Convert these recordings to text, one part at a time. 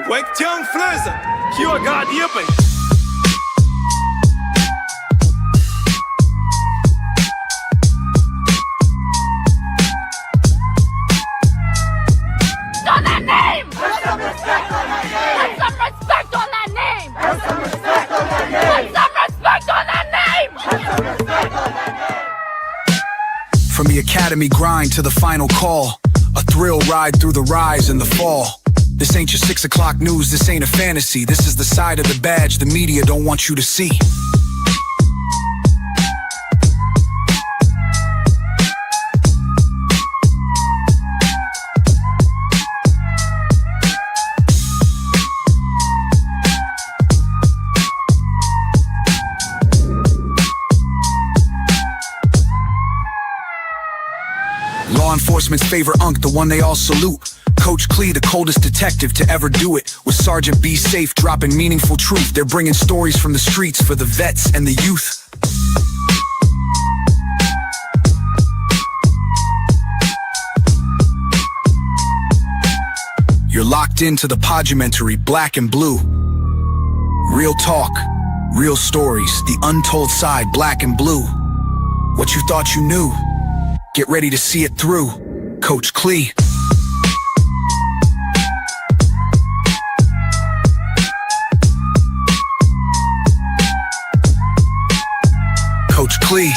Wektiangflöse, Kyoga Dipping. On that name! Put some respect on that name! Put some respect on that name! Put some respect on that name! Put some respect on that name! Put some respect on that name! From the academy grind to the final call, a thrill ride through the rise and the fall. This ain't your 6 o'clock news, this ain't a fantasy. This is the side of the badge the media don't want you to see. Law enforcement's favorite unk, the one they all salute. Coach Clee, the coldest detective to ever do it. With Sergeant B Safe dropping meaningful truth. They're bringing stories from the streets for the vets and the youth. You're locked into the Podumentary, Black and Blue. Real talk, real stories, the untold side, Black and Blue. What you thought you knew, get ready to see it through. Coach Clee. Coach Clee.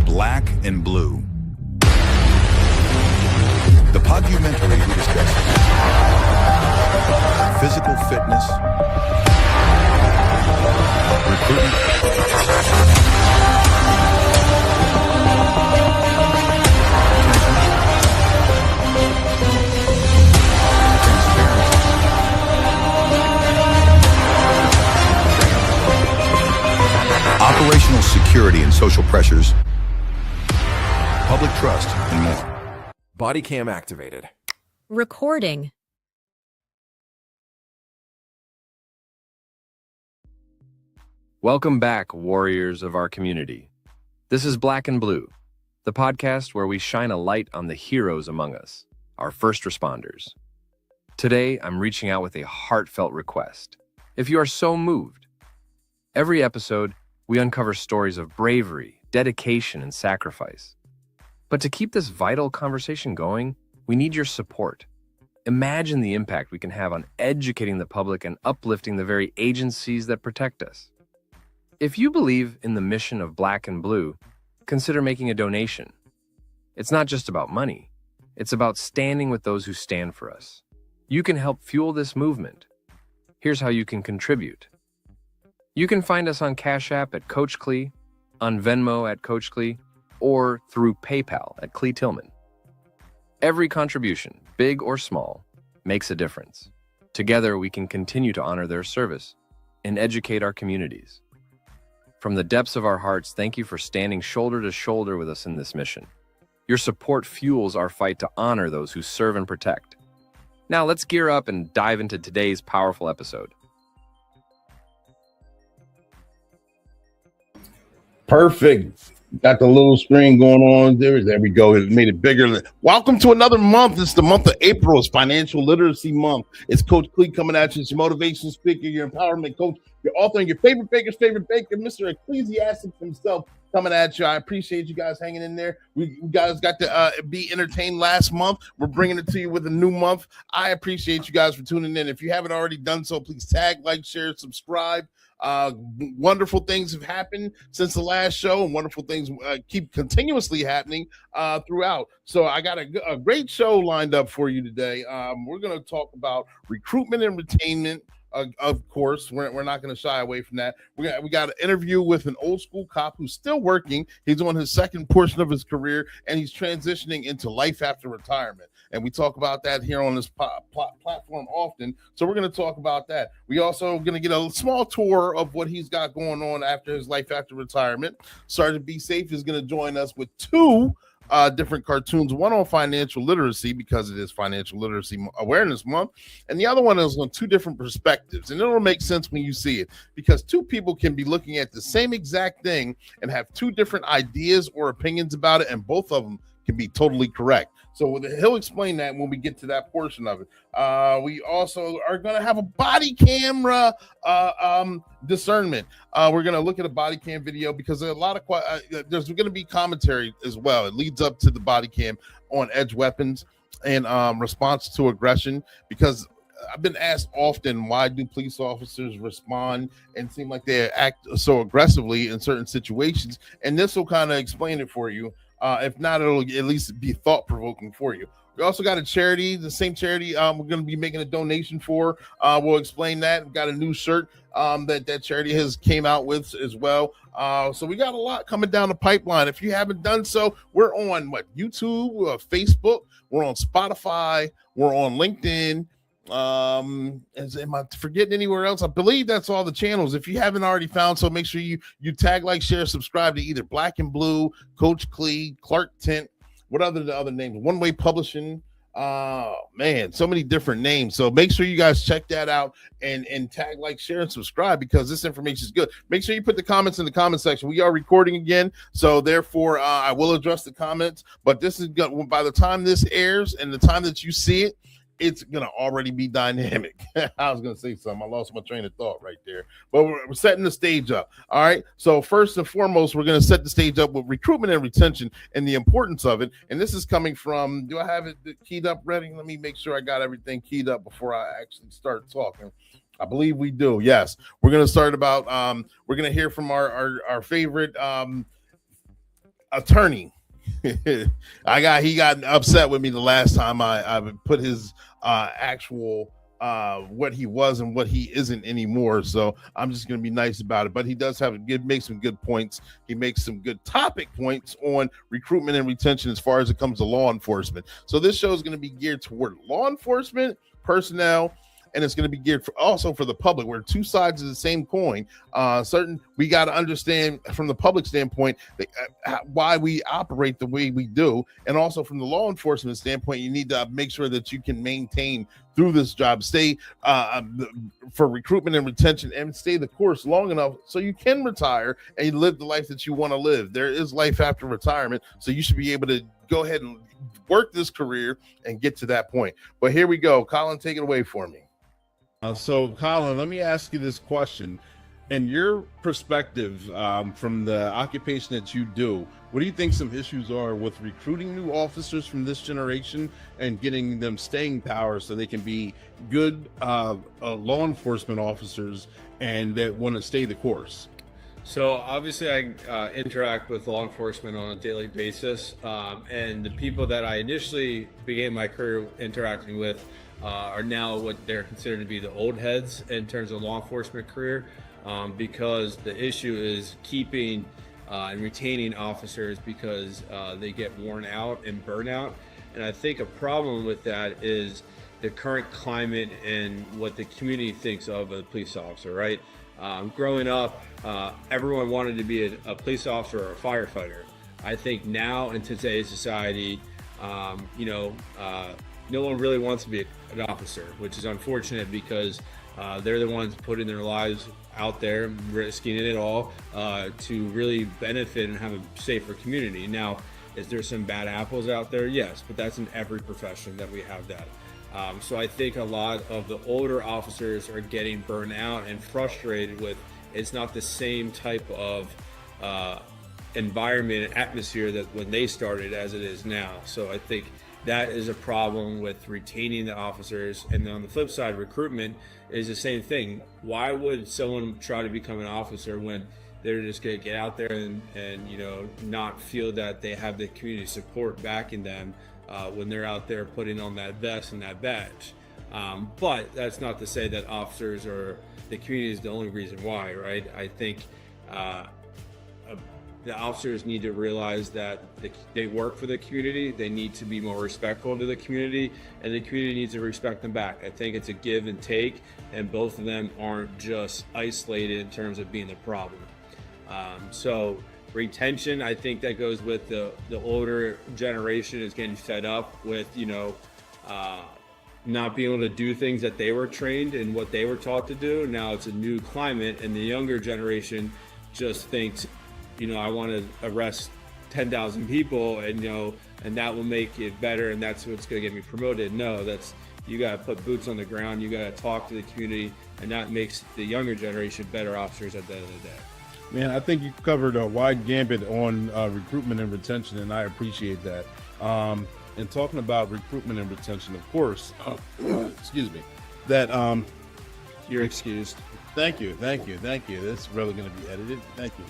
Black and Blue. The Podumentary we discuss physical fitness, recruitment, operational security and social pressures, public trust, and more. Body cam activated. Recording. Welcome back, warriors of our community. This is Black and Blue, the podcast where we shine a light on the heroes among us, our first responders. Today, I'm reaching out with a heartfelt request. If you are so moved, every episode, we uncover stories of bravery, dedication, and sacrifice. But to keep this vital conversation going, we need your support. Imagine the impact we can have on educating the public and uplifting the very agencies that protect us. If you believe in the mission of Black and Blue, consider making a donation. It's not just about money. It's about standing with those who stand for us. You can help fuel this movement. Here's how you can contribute. You can find us on Cash App at Coach Clee, on Venmo at Coach Clee, or through PayPal at Clee Tilman. Every contribution, big or small, makes a difference. Together, we can continue to honor their service and educate our communities. From the depths of our hearts, thank you for standing shoulder to shoulder with us in this mission. Your support fuels our fight to honor those who serve and protect. Now let's gear up and dive into today's powerful episode. Perfect. Got the little screen going on. There we go. It made it bigger. Welcome to another month. It's the month of April. It's Financial Literacy Month. It's Coach Clee coming at you. It's your motivation speaker, your empowerment coach, your author and your favorite baker's favorite baker, Mr. Ecclesiastic himself, coming at you. I appreciate you guys hanging in there. We guys got to be entertained last month. We're bringing it to you with a new month. I appreciate you guys for tuning in. If you haven't already done so, please tag, like, share, subscribe. Wonderful things have happened since the last show, and wonderful things keep continuously happening throughout. So I got a great show lined up for you today. We're going to talk about recruitment and retainment. Of course, we're not going to shy away from that. We got an interview with an old school cop who's still working. He's on his second portion of his career, and he's transitioning into life after retirement. And we talk about that here on this platform often. So we're going to talk about that. We also going to get a small tour of what he's got going on after his life after retirement. Sergeant Be Safe is going to join us with two different cartoons, one on financial literacy because it is Financial Literacy Awareness Month, and the other one is on two different perspectives, and it'll make sense when you see it, because two people can be looking at the same exact thing and have two different ideas or opinions about it, and both of them can be totally correct. So he'll explain that when we get to that portion of it. We also are going to have a body camera discernment. We're going to look at a body cam video because there's a lot of there's going to be commentary as well. It leads up to the body cam on edge weapons and response to aggression, because I've been asked often, why do police officers respond and seem like they act so aggressively in certain situations? And this will kind of explain it for you. If not, it'll at least be thought-provoking for you. We also got a charity, the same charity we're going to be making a donation for. We'll explain that. We've got a new shirt that charity has came out with as well. So we got a lot coming down the pipeline. If you haven't done so, we're on YouTube, Facebook, we're on Spotify, we're on LinkedIn. Am I forgetting anywhere else? I believe that's all the channels. If you haven't already found, so make sure you tag, like, share, subscribe to either Black and Blue, Coach Clee, Clark Tent, what the other names, One Way Publishing. Man, so many different names. So make sure you guys check that out and tag, like, share, and subscribe, because this information is good. Make sure you put the comments in the comment section. We are recording again, so therefore I will address the comments, but this is good. By the time this airs and the time that you see it, it's gonna already be dynamic. I was gonna say something. I lost my train of thought right there. But we're setting the stage up. All right. So first and foremost, we're gonna set the stage up with recruitment and retention and the importance of it. And this is coming from, do I have it keyed up ready? Let me make sure I got everything keyed up before I actually start talking. I believe we do. Yes. We're gonna start about we're gonna hear from our favorite attorney. He got upset with me the last time I put his actual what he was and what he isn't anymore. So I'm just going to be nice about it. But he does make some good points. He makes some good topic points on recruitment and retention as far as it comes to law enforcement. So this show is going to be geared toward law enforcement personnel, and it's going to be geared also for the public. We're two sides of the same coin. We got to understand from the public standpoint why we operate the way we do, and also from the law enforcement standpoint, you need to make sure that you can maintain through this job, stay for recruitment and retention, and stay the course long enough so you can retire and live the life that you want to live. There is life after retirement, so you should be able to go ahead and work this career and get to that point. But here we go. Colin, take it away for me. So, Colin, let me ask you this question. In your perspective, from the occupation that you do, what do you think some issues are with recruiting new officers from this generation and getting them staying power so they can be good law enforcement officers and that want to stay the course? So obviously I interact with law enforcement on a daily basis, and the people that I initially began my career interacting with are now what they're considered to be the old heads in terms of law enforcement career, because the issue is keeping and retaining officers because they get worn out and burn out. And I think a problem with that is the current climate and what the community thinks of a police officer, right? Growing up, everyone wanted to be a police officer or a firefighter. I think now in today's society, no one really wants to be an officer, which is unfortunate because they're the ones putting their lives out there, risking it all to really benefit and have a safer community. Now, is there some bad apples out there? Yes, but that's in every profession that we have that. So I think a lot of the older officers are getting burned out and frustrated with it's not the same type of environment and atmosphere that when they started as it is now. So I think that is a problem with retaining the officers. And then on the flip side, recruitment is the same thing. Why would someone try to become an officer when they're just going to get out there and not feel that they have the community support backing them when they're out there putting on that vest and that badge? But that's not to say that officers or the community is the only reason why, right? I think the officers need to realize that they work for the community. They need to be more respectful to the community, and the community needs to respect them back. I think it's a give and take, and both of them aren't just isolated in terms of being the problem. So retention, I think that goes with the older generation is getting fed up with, not being able to do things that they were trained and what they were taught to do. Now it's a new climate, and the younger generation just thinks, I want to arrest 10,000 people and that will make it better, and that's what's going to get me promoted. No, you got to put boots on the ground. You got to talk to the community, and that makes the younger generation better officers at the end of the day. Man, I think you covered a wide gambit on recruitment and retention, and I appreciate that. And talking about recruitment and retention, of course, excuse me, that You're excused. Thank you. That's really going to be edited. Thank you.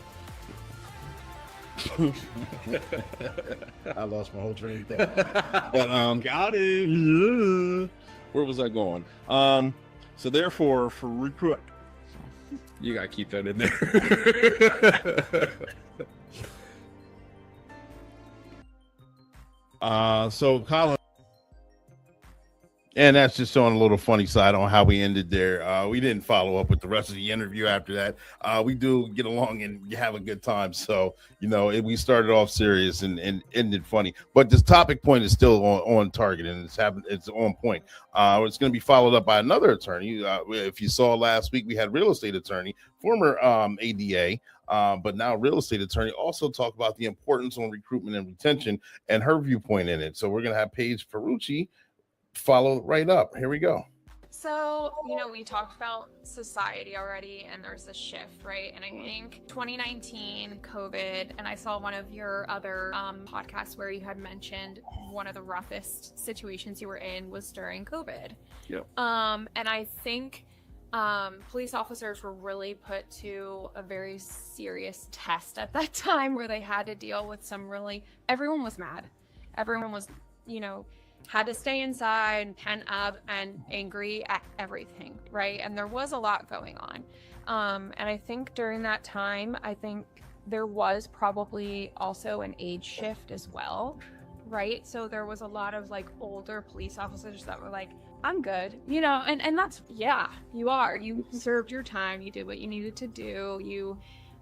I lost my whole train of thought. But got it. Where was I going? So therefore, for recruit, You got to keep that in there. So Colin, and that's just showing a little funny side on how we ended there. We didn't follow up with the rest of the interview after that. We do get along and have a good time. So, we started off serious and ended funny, but this topic point is still on target, and it's on point. It's going to be followed up by another attorney. If you saw last week, we had real estate attorney, former ADA, but now real estate attorney, also talk about the importance on recruitment and retention and her viewpoint in it. So we're going to have Paige Ferrucci follow right up. Here we go. So, we talked about society already, and there's a shift, right? And I think 2019, COVID, and I saw one of your other podcasts where you had mentioned one of the roughest situations you were in was during COVID. Yep. And I think police officers were really put to a very serious test at that time, where they had to deal with everyone was mad. Everyone was, had to stay inside, pent up, and angry at everything, right? And there was a lot going on. And I think during that time, there was probably also an age shift as well, right? So there was a lot of older police officers that were like, I'm good, and that's, yeah, you are. You served your time, you did what you needed to do,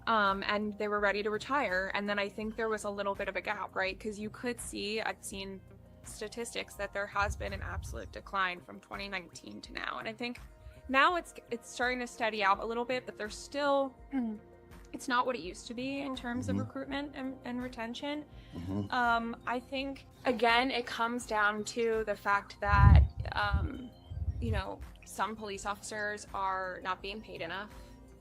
and they were ready to retire. And then I think there was a little bit of a gap, right? Because you could see, I've seen statistics that there has been an absolute decline from 2019 to now, and I think now it's starting to steady out a little bit, but there's still it's not what it used to be in terms of recruitment and retention. I think again it comes down to the fact that some police officers are not being paid enough.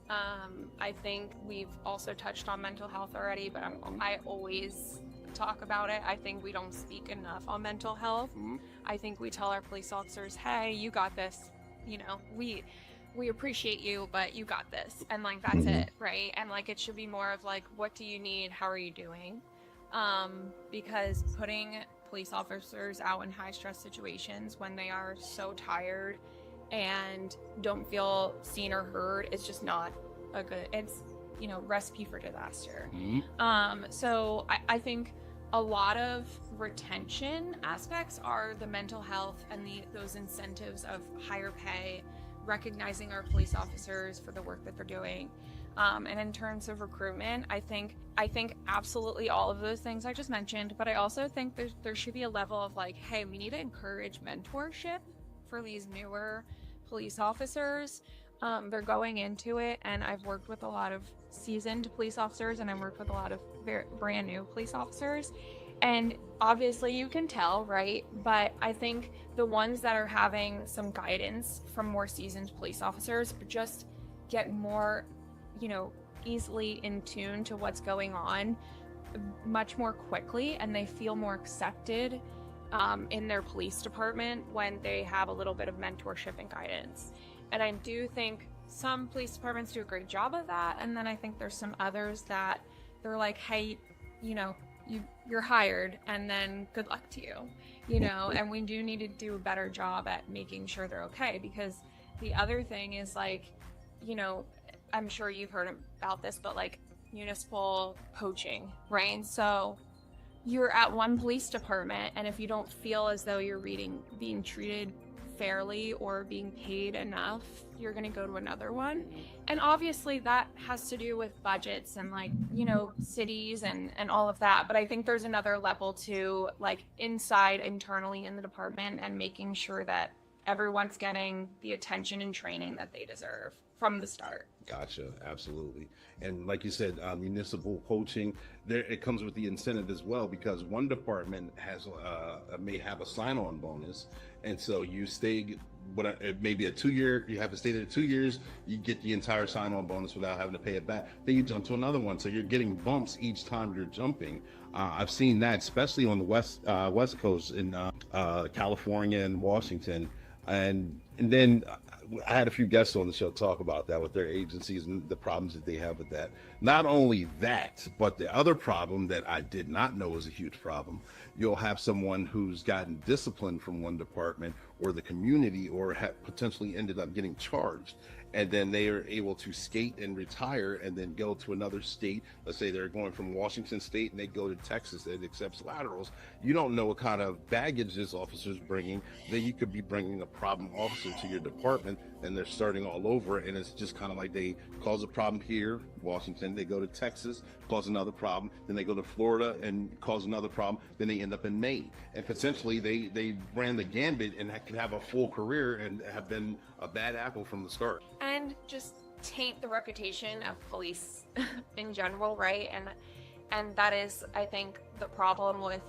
I think we've also touched on mental health already, but I always talk about it. I think we don't speak enough on mental health. I think we tell our police officers, hey, you got this, we appreciate you, but you got this, and that's it, right? And it should be more of what do you need, how are you doing? Because putting police officers out in high stress situations when they are so tired and don't feel seen or heard is just not a good, it's recipe for disaster. So I think a lot of retention aspects are the mental health and those incentives of higher pay, recognizing our police officers for the work that they're doing. And in terms of recruitment, I think absolutely all of those things I just mentioned, but I also think there should be a level of hey, we need to encourage mentorship for these newer police officers. They're going into it, and I've worked with a lot of seasoned police officers, and I've worked with a lot of brand new police officers, And obviously you can tell, right? But I think the ones that are having some guidance from more seasoned police officers just get more, easily in tune to what's going on much more quickly, and they feel more accepted in their police department when they have a little bit of mentorship and guidance. And I do think some police departments do a great job of that, and then I think there's some others that they're like, hey, you're hired, and then good luck to you, and we do need to do a better job at making sure they're okay. Because the other thing is, like, I'm sure you've heard about this, but like municipal poaching, right? So you're at one police department, and if you don't feel as though you're being treated fairly or being paid enough, you're going to go to another one. And obviously that has to do with budgets and, like, cities and all of that. But I think there's another level to, like, internally in the department, and making sure that everyone's getting the attention and training that they deserve from the start. Gotcha. Absolutely. And like you said, municipal poaching, it comes with the incentive as well, because one department has may have a sign-on bonus, and so you stay. It may be a 2-year. You have to stay there 2 years. You get the entire sign-on bonus without having to pay it back. Then you jump to another one, so you're getting bumps each time you're jumping. I've seen that, especially on the west coast in California and Washington, and then I had a few guests on the show talk about that with their agencies and the problems that they have with that. Not only that, but the other problem that I did not know was a huge problem. You'll have someone who's gotten disciplined from one department or the community, or potentially ended up getting charged, and then they are able to skate and retire and then go to another state. Let's say they're going from Washington State and they go to Texas that accepts laterals. You don't know what kind of baggage this officer's bringing. Then you could be bringing a problem officer to your department, and they're starting all over. And it's just kind of like they cause a problem here, Washington, they go to Texas, cause another problem, then they go to Florida and cause another problem, then they end up in Maine. And potentially they ran the gambit and could have a full career and have been a bad apple from the start. And just taint the reputation of police in general, right? And that is, I think, the problem with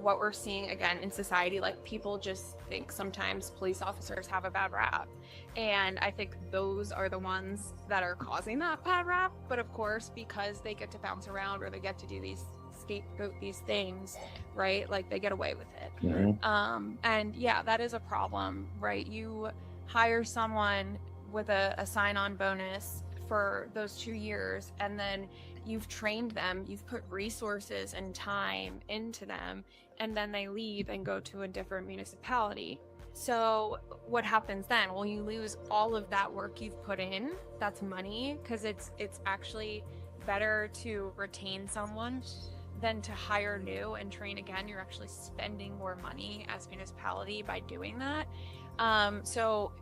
what we're seeing again in society. Like, people just think sometimes police officers have a bad rap, and I think those are the ones that are causing that bad rap. But of course, because they get to bounce around, or they get to do scapegoat these things, right? Like, they get away with it. Mm-hmm. And yeah, that is a problem, right? You hire someone with a sign-on bonus for those 2 years, and then you've trained them, you've put resources and time into them, and then they leave and go to a different municipality. So what happens then? Well, you lose all of that work you've put in. That's money, because it's actually better to retain someone than to hire new and train again. You're actually spending more money as a municipality by doing that. So,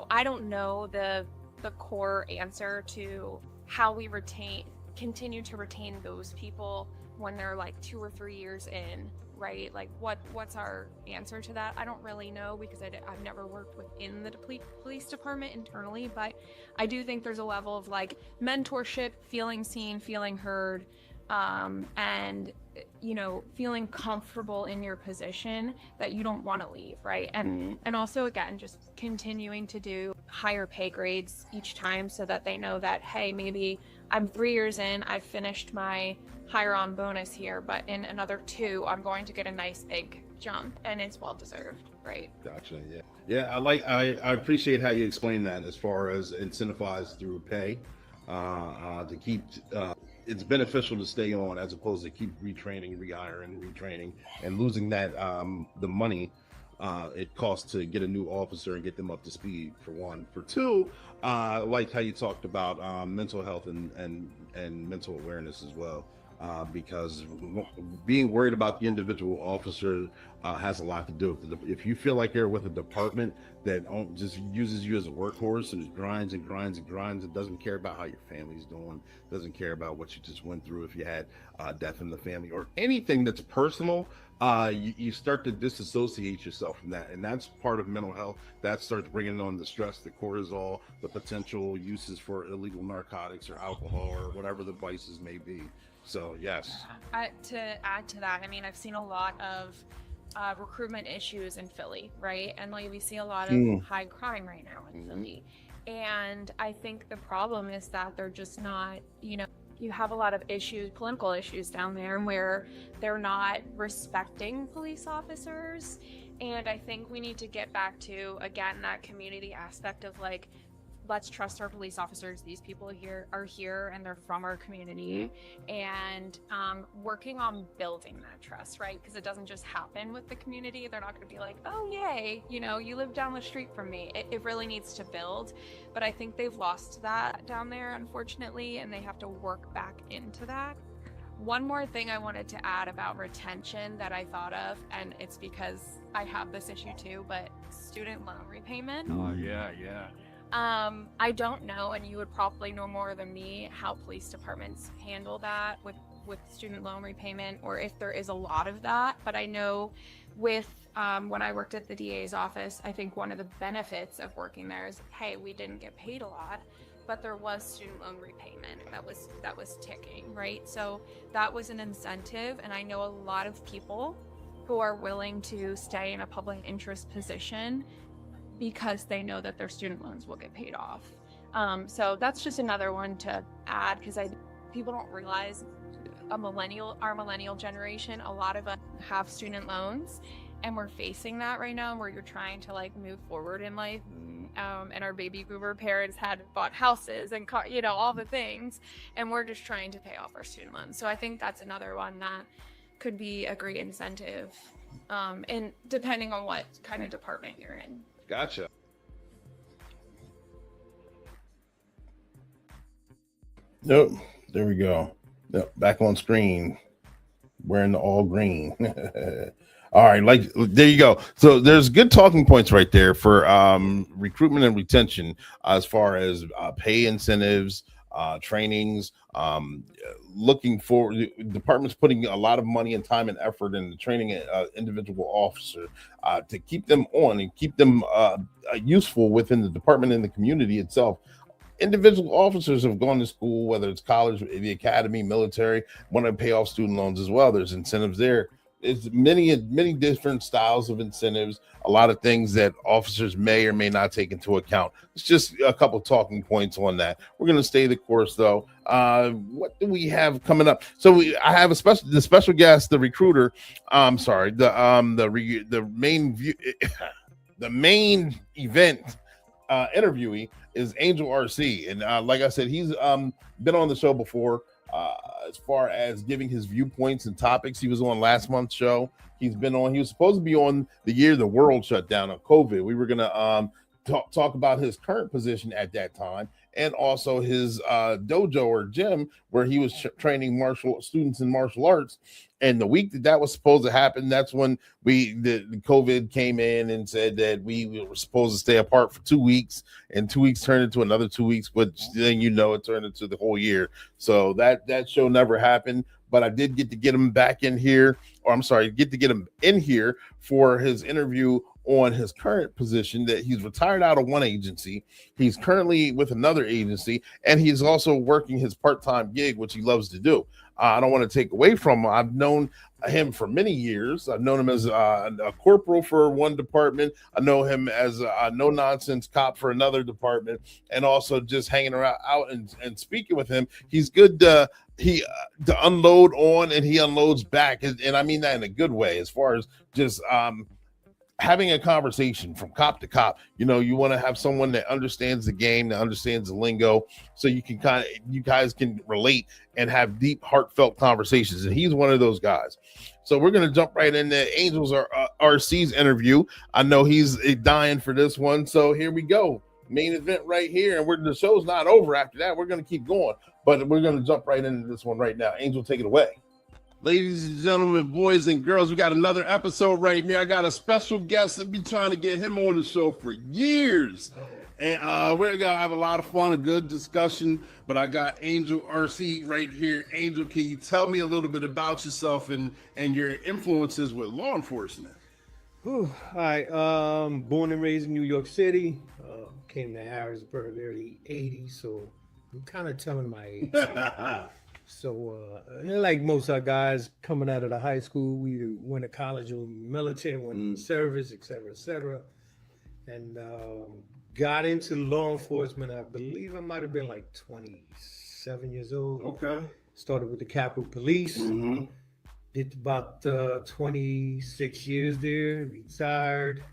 I don't know the core answer to how we continue to retain those people when they're like 2 or 3 years in, right? Like, what's our answer to that? I don't really know, because I've never worked within the police department internally, but I do think there's a level of, like, mentorship, feeling seen, feeling heard, and feeling comfortable in your position that you don't want to leave, right? And also, again, just continuing to do higher pay grades each time, so that they know that, hey, maybe I'm 3 years in, I've finished my higher on bonus here, but in another 2, I'm going to get a nice big jump, and it's well deserved, right? Gotcha. Yeah. I appreciate how you explain that, as far as incentivized through pay, to keep. It's beneficial to stay on, as opposed to keep retraining, and losing that the money it costs to get a new officer and get them up to speed, for one. For two, like how you talked about mental health and mental awareness as well, because being worried about the individual officer has a lot to do with it. If you feel like you're with a department that just uses you as a workhorse and grinds and grinds and grinds and doesn't care about how your family's doing, doesn't care about what you just went through, if you had death in the family or anything that's personal. You start to disassociate yourself from that, and that's part of mental health. That starts bringing on the stress, the cortisol, the potential uses for illegal narcotics or alcohol or whatever the vices may be. So yes. To add to that, I mean, I've seen a lot of recruitment issues in Philly, right? And like we see a lot of high crime right now in Philly. And I think the problem is that they're just not, you know, you have a lot of issues, political issues down there where they're not respecting police officers. And I think we need to get back to, again, that community aspect of like, let's trust our police officers. These people here are here and they're from our community, and working on building that trust, right? Because it doesn't just happen with the community. They're not going to be like, oh yay, you know, you live down the street from me. It really needs to build, but I think they've lost that down there, unfortunately, and they have to work back into that. One more thing I wanted to add about retention that I thought of, and it's because I have this issue too, but student loan repayment. Oh, yeah. I don't know, and you would probably know more than me, how police departments handle that with student loan repayment, or if there is a lot of that. But I know with when I worked at the DA's office, I think one of the benefits of working there is, hey, we didn't get paid a lot, but there was student loan repayment that was ticking, right? So that was an incentive, and I know a lot of people who are willing to stay in a public interest position because they know that their student loans will get paid off. So that's just another one to add, because people don't realize our millennial generation, a lot of us have student loans, and we're facing that right now where you're trying to like move forward in life. And our baby boomer parents had bought houses and you know, all the things, and we're just trying to pay off our student loans. So I think that's another one that could be a great incentive, and depending on what kind of department you're in. Gotcha. Nope. There we go. Yep. Back on screen. Wearing the all green. All right. Like, there you go. So there's good talking points right there for recruitment and retention, as far as pay incentives, trainings, looking for departments putting a lot of money and time and effort into training an individual officer to keep them on and keep them useful within the department and the community itself. Individual officers have gone to school, whether it's college, the academy, military, want to pay off student loans as well. There's incentives there. It's many different styles of incentives, a lot of things that officers may or may not take into account. It's just a couple talking points on that. We're going to stay the course though. What do we have coming up? So I have the special guest, the recruiter. I'm sorry, the main event interviewee is Angel Arce, and like I said, he's been on the show before. As far as giving his viewpoints and topics, he was on last month's show. He was supposed to be on the year the world shut down on COVID. We were going to talk about his current position at that time, and also his dojo or gym where he was training students in martial arts. And the week that was supposed to happen, that's when the COVID came in and said that we were supposed to stay apart for 2 weeks, and 2 weeks turned into another 2 weeks, but then it turned into the whole year. So that show never happened. But I did get to get him back in here, get to get him in here for his interview on his current position, that he's retired out of one agency. He's currently with another agency, and he's also working his part-time gig, which he loves to do. I don't want to take away from him. I've known him for many years. I've known him as a corporal for one department. I know him as a no-nonsense cop for another department, and also just hanging around out and speaking with him. He's good to unload on, and he unloads back. And I mean that in a good way, as far as just having a conversation from cop to cop. You want to have someone that understands the game, that understands the lingo, so you guys can relate and have deep, heartfelt conversations. And he's one of those guys. So we're going to jump right into Angel's Arce's interview. I know he's dying for this one. So here we go. Main event right here. And the show's not over after that. We're going to keep going, but we're going to jump right into this one right now. Angel, take it away. Ladies and gentlemen, boys and girls, we got another episode right here. I got a special guest. I've been trying to get him on the show for years. And we're going to have a lot of fun, a good discussion. But I got Angel Arce right here. Angel, can you tell me a little bit about yourself and your influences with law enforcement? All right. Born and raised in New York City. Came to Harrisburg early 80s, so I'm kind of telling my age. So, like most of our guys coming out of the high school, we went to college or military, went in service, et cetera, and got into law enforcement. I believe I might have been like 27 years old. Okay. Started with the Capitol Police. Did about 26 years there, retired.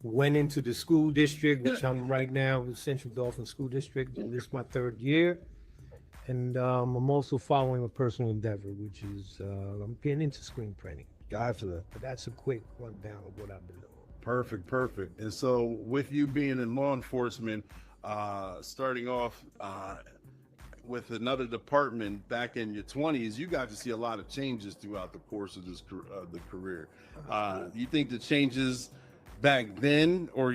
Went into the school district, which I'm right now with Central Dauphin School District, and this is my 3rd year. And I'm also following a personal endeavor, which is I'm getting into screen printing. Gotcha. But that's a quick rundown of what I've been doing. Perfect. And so with you being in law enforcement, starting off with another department back in your 20s, you got to see a lot of changes throughout the course of this the career. You think the changes back then, or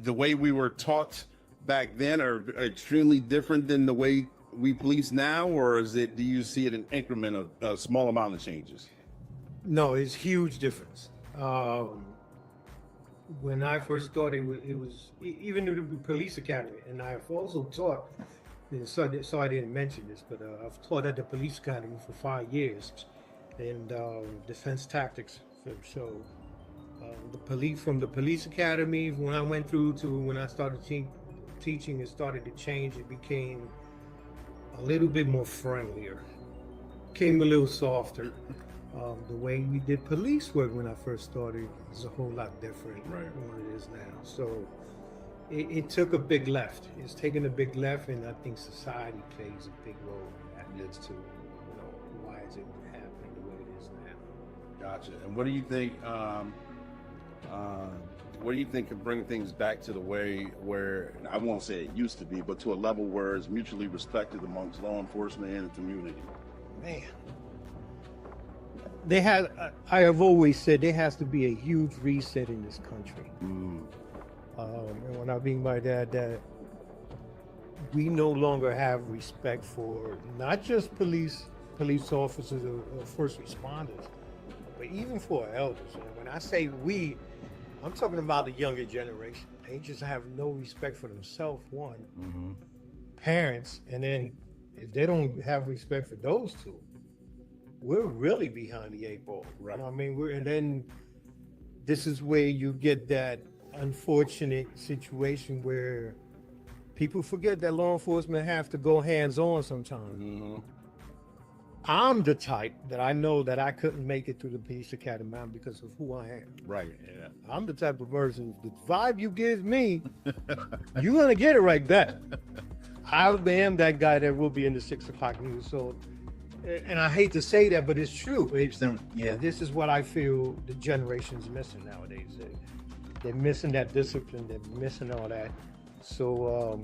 the way we were taught back then, are extremely different than the way we police now, or do you see it in increment of a small amount of changes? No, it's huge difference. When I first started, it was even the police academy, and I've also taught. So I didn't mention this, but I've taught at the police academy for 5 years, and defense tactics. So from the police academy, when I went through to when I started teaching, it started to change. It became a little bit more friendlier, became a little softer. The way we did police work when I first started is a whole lot different than what it is now. So it took a big left. It's taken a big left, and I think society plays a big role in that as to why is it happening the way it is now. Gotcha. And what do you think? What do you think could bring things back to the way where, I won't say it used to be, but to a level where it's mutually respected amongst law enforcement and the community? Man, I have always said there has to be a huge reset in this country. And what I mean by that we no longer have respect for not just police officers or first responders, but even for our elders. And when I say we, I'm talking about the younger generation. They just have no respect for themselves, one. Parents, and then if they don't have respect for those two, we're really behind the 8 ball. Right. You know what I mean? And then this is where you get that unfortunate situation where people forget that law enforcement have to go hands-on sometimes. I'm the type that I know that I couldn't make it through the police academy because of who I am. Right, yeah. I'm the type of person, the vibe you give me, you're gonna get it right back. I am that guy that will be in the 6 o'clock news. So, and I hate to say that, but it's true. This is what I feel the generation's missing nowadays. They're missing that discipline. They're missing all that. So,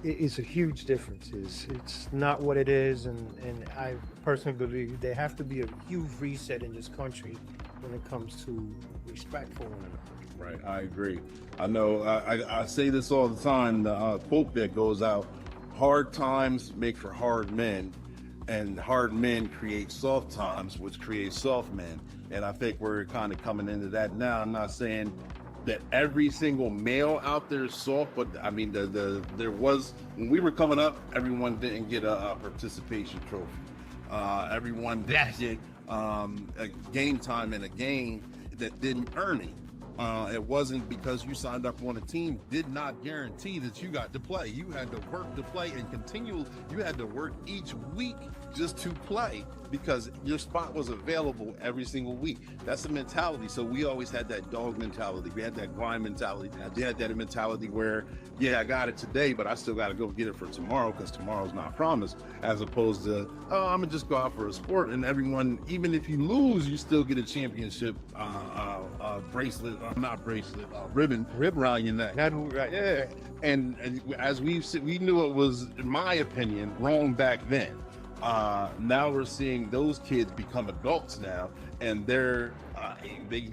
it's a huge difference. It's not what it is, and I personally believe there have to be a huge reset in this country when it comes to respect for one another. Right, I agree. I know I say this all the time, the quote that goes out, hard times make for hard men, and hard men create soft times, which create soft men. And I think we're kind of coming into that now. I'm not saying that every single male out there is soft, but I mean, there was, when we were coming up, everyone didn't get a participation trophy. Everyone did get a game time in a game that didn't earn it. It wasn't because you signed up on a team, did not guarantee that you got to play. You had to work to play and continue. You had to work each week just to play because your spot was available every single week. That's the mentality. So we always had that dog mentality. We had that grind mentality. We had that mentality where, yeah, I got it today, but I still got to go get it for tomorrow because tomorrow's not promised, as opposed to, oh, I'm gonna just go out for a sport, and everyone, even if you lose, you still get a championship bracelet, not bracelet, ribbon around your neck. Right. Yeah. And as we knew it was, in my opinion, wrong back then. Now we're seeing those kids become adults now, and they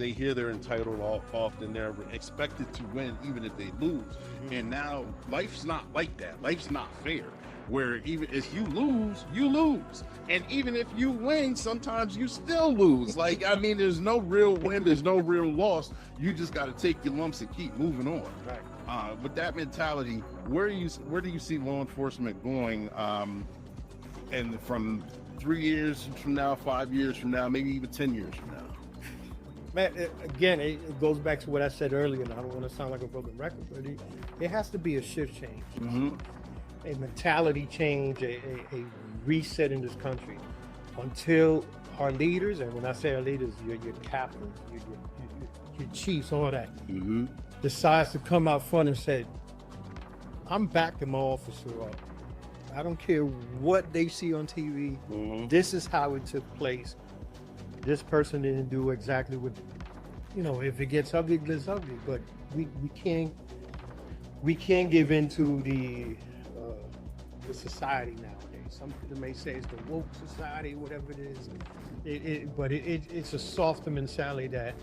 hear they're entitled often. They're expected to win even if they lose. And now life's not like that. Life's not fair. Where even if you lose, you lose, and even if you win, sometimes you still lose. Like, I mean, there's no real win, there's no real loss. You just got to take your lumps and keep moving on. Right. With that mentality, where do you see law enforcement going? And from 3 years from now, 5 years from now, maybe even 10 years from now. Man, again, it goes back to what I said earlier, and I don't want to sound like a broken record, but it has to be a shift change. A mentality change, a reset in this country until our leaders, and when I say our leaders, your captains, your chiefs, all that, decides to come out front and say, I'm backing my officer up. I don't care what they see on TV. This is how it took place. This person didn't do exactly what, if it gets ugly, it gets ugly, but we can't give into the society nowadays. Some people may say it's the woke society, whatever it is. But it's a softer mentality that,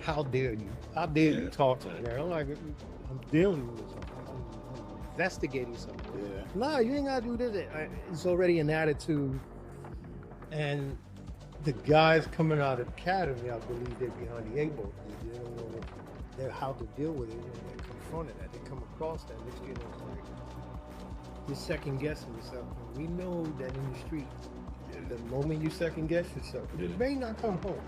how dare you? How dare you talk to me? I'm like, I'm dealing with something. I'm investigating something. No, you ain't gotta do this. It's already an attitude. And the guys coming out of the academy, I believe they're behind the eight ball. They don't know how to deal with it when they're confronted that. They come across that. Let's get on like, you're second guessing yourself. And we know that in the street, the moment you second guess yourself, it may not come home.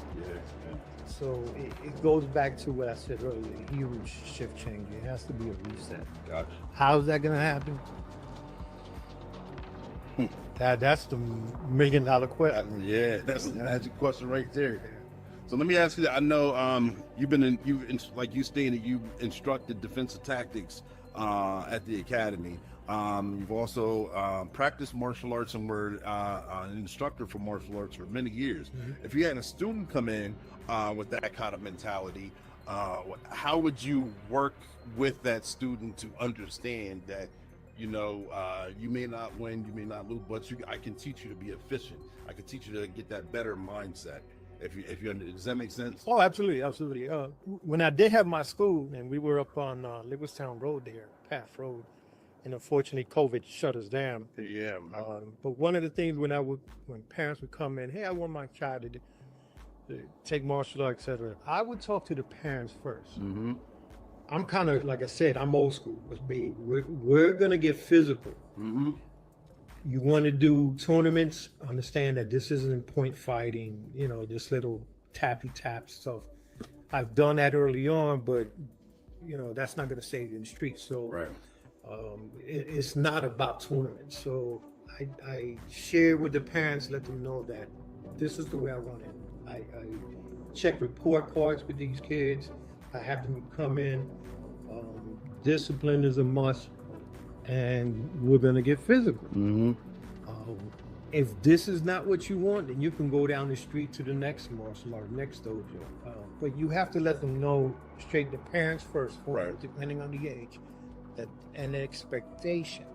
So it goes back to what I said earlier, a huge shift change. It has to be a reset. Gotcha. How's that gonna happen? That's the $1 million question. Yeah, that's the magic question right there. So let me ask you that. I know like you stated, you instructed defensive tactics at the academy. You've also practiced martial arts and were an instructor for martial arts for many years. If you had a student come in with that kind of mentality, how would you work with that student to understand that, you may not win, you may not lose, but I can teach you to be efficient. I can teach you to get that better mindset. If you does that make sense? Oh, absolutely. When I did have my school, and we were up on Lewistown Road there, Path Road, and unfortunately COVID shut us down. Yeah. But one of the things when parents would come in, hey, I want my child to take martial arts, etc., I would talk to the parents first. I'm kind of, like I said, I'm old school. We're gonna get physical. You want to do tournaments, understand that this isn't point fighting, this little tappy tap stuff. I've done that early on, but that's not going to save you in the streets. So it's not about tournaments. So I share with the parents, let them know that this is the way I run it. I check report cards with these kids. I have them come in. Discipline is a must. And we're gonna get physical. If this is not what you want, then you can go down the street to the next martial art, next dojo. But you have to let them know straight, the parents first, depending on the age, that an expectation.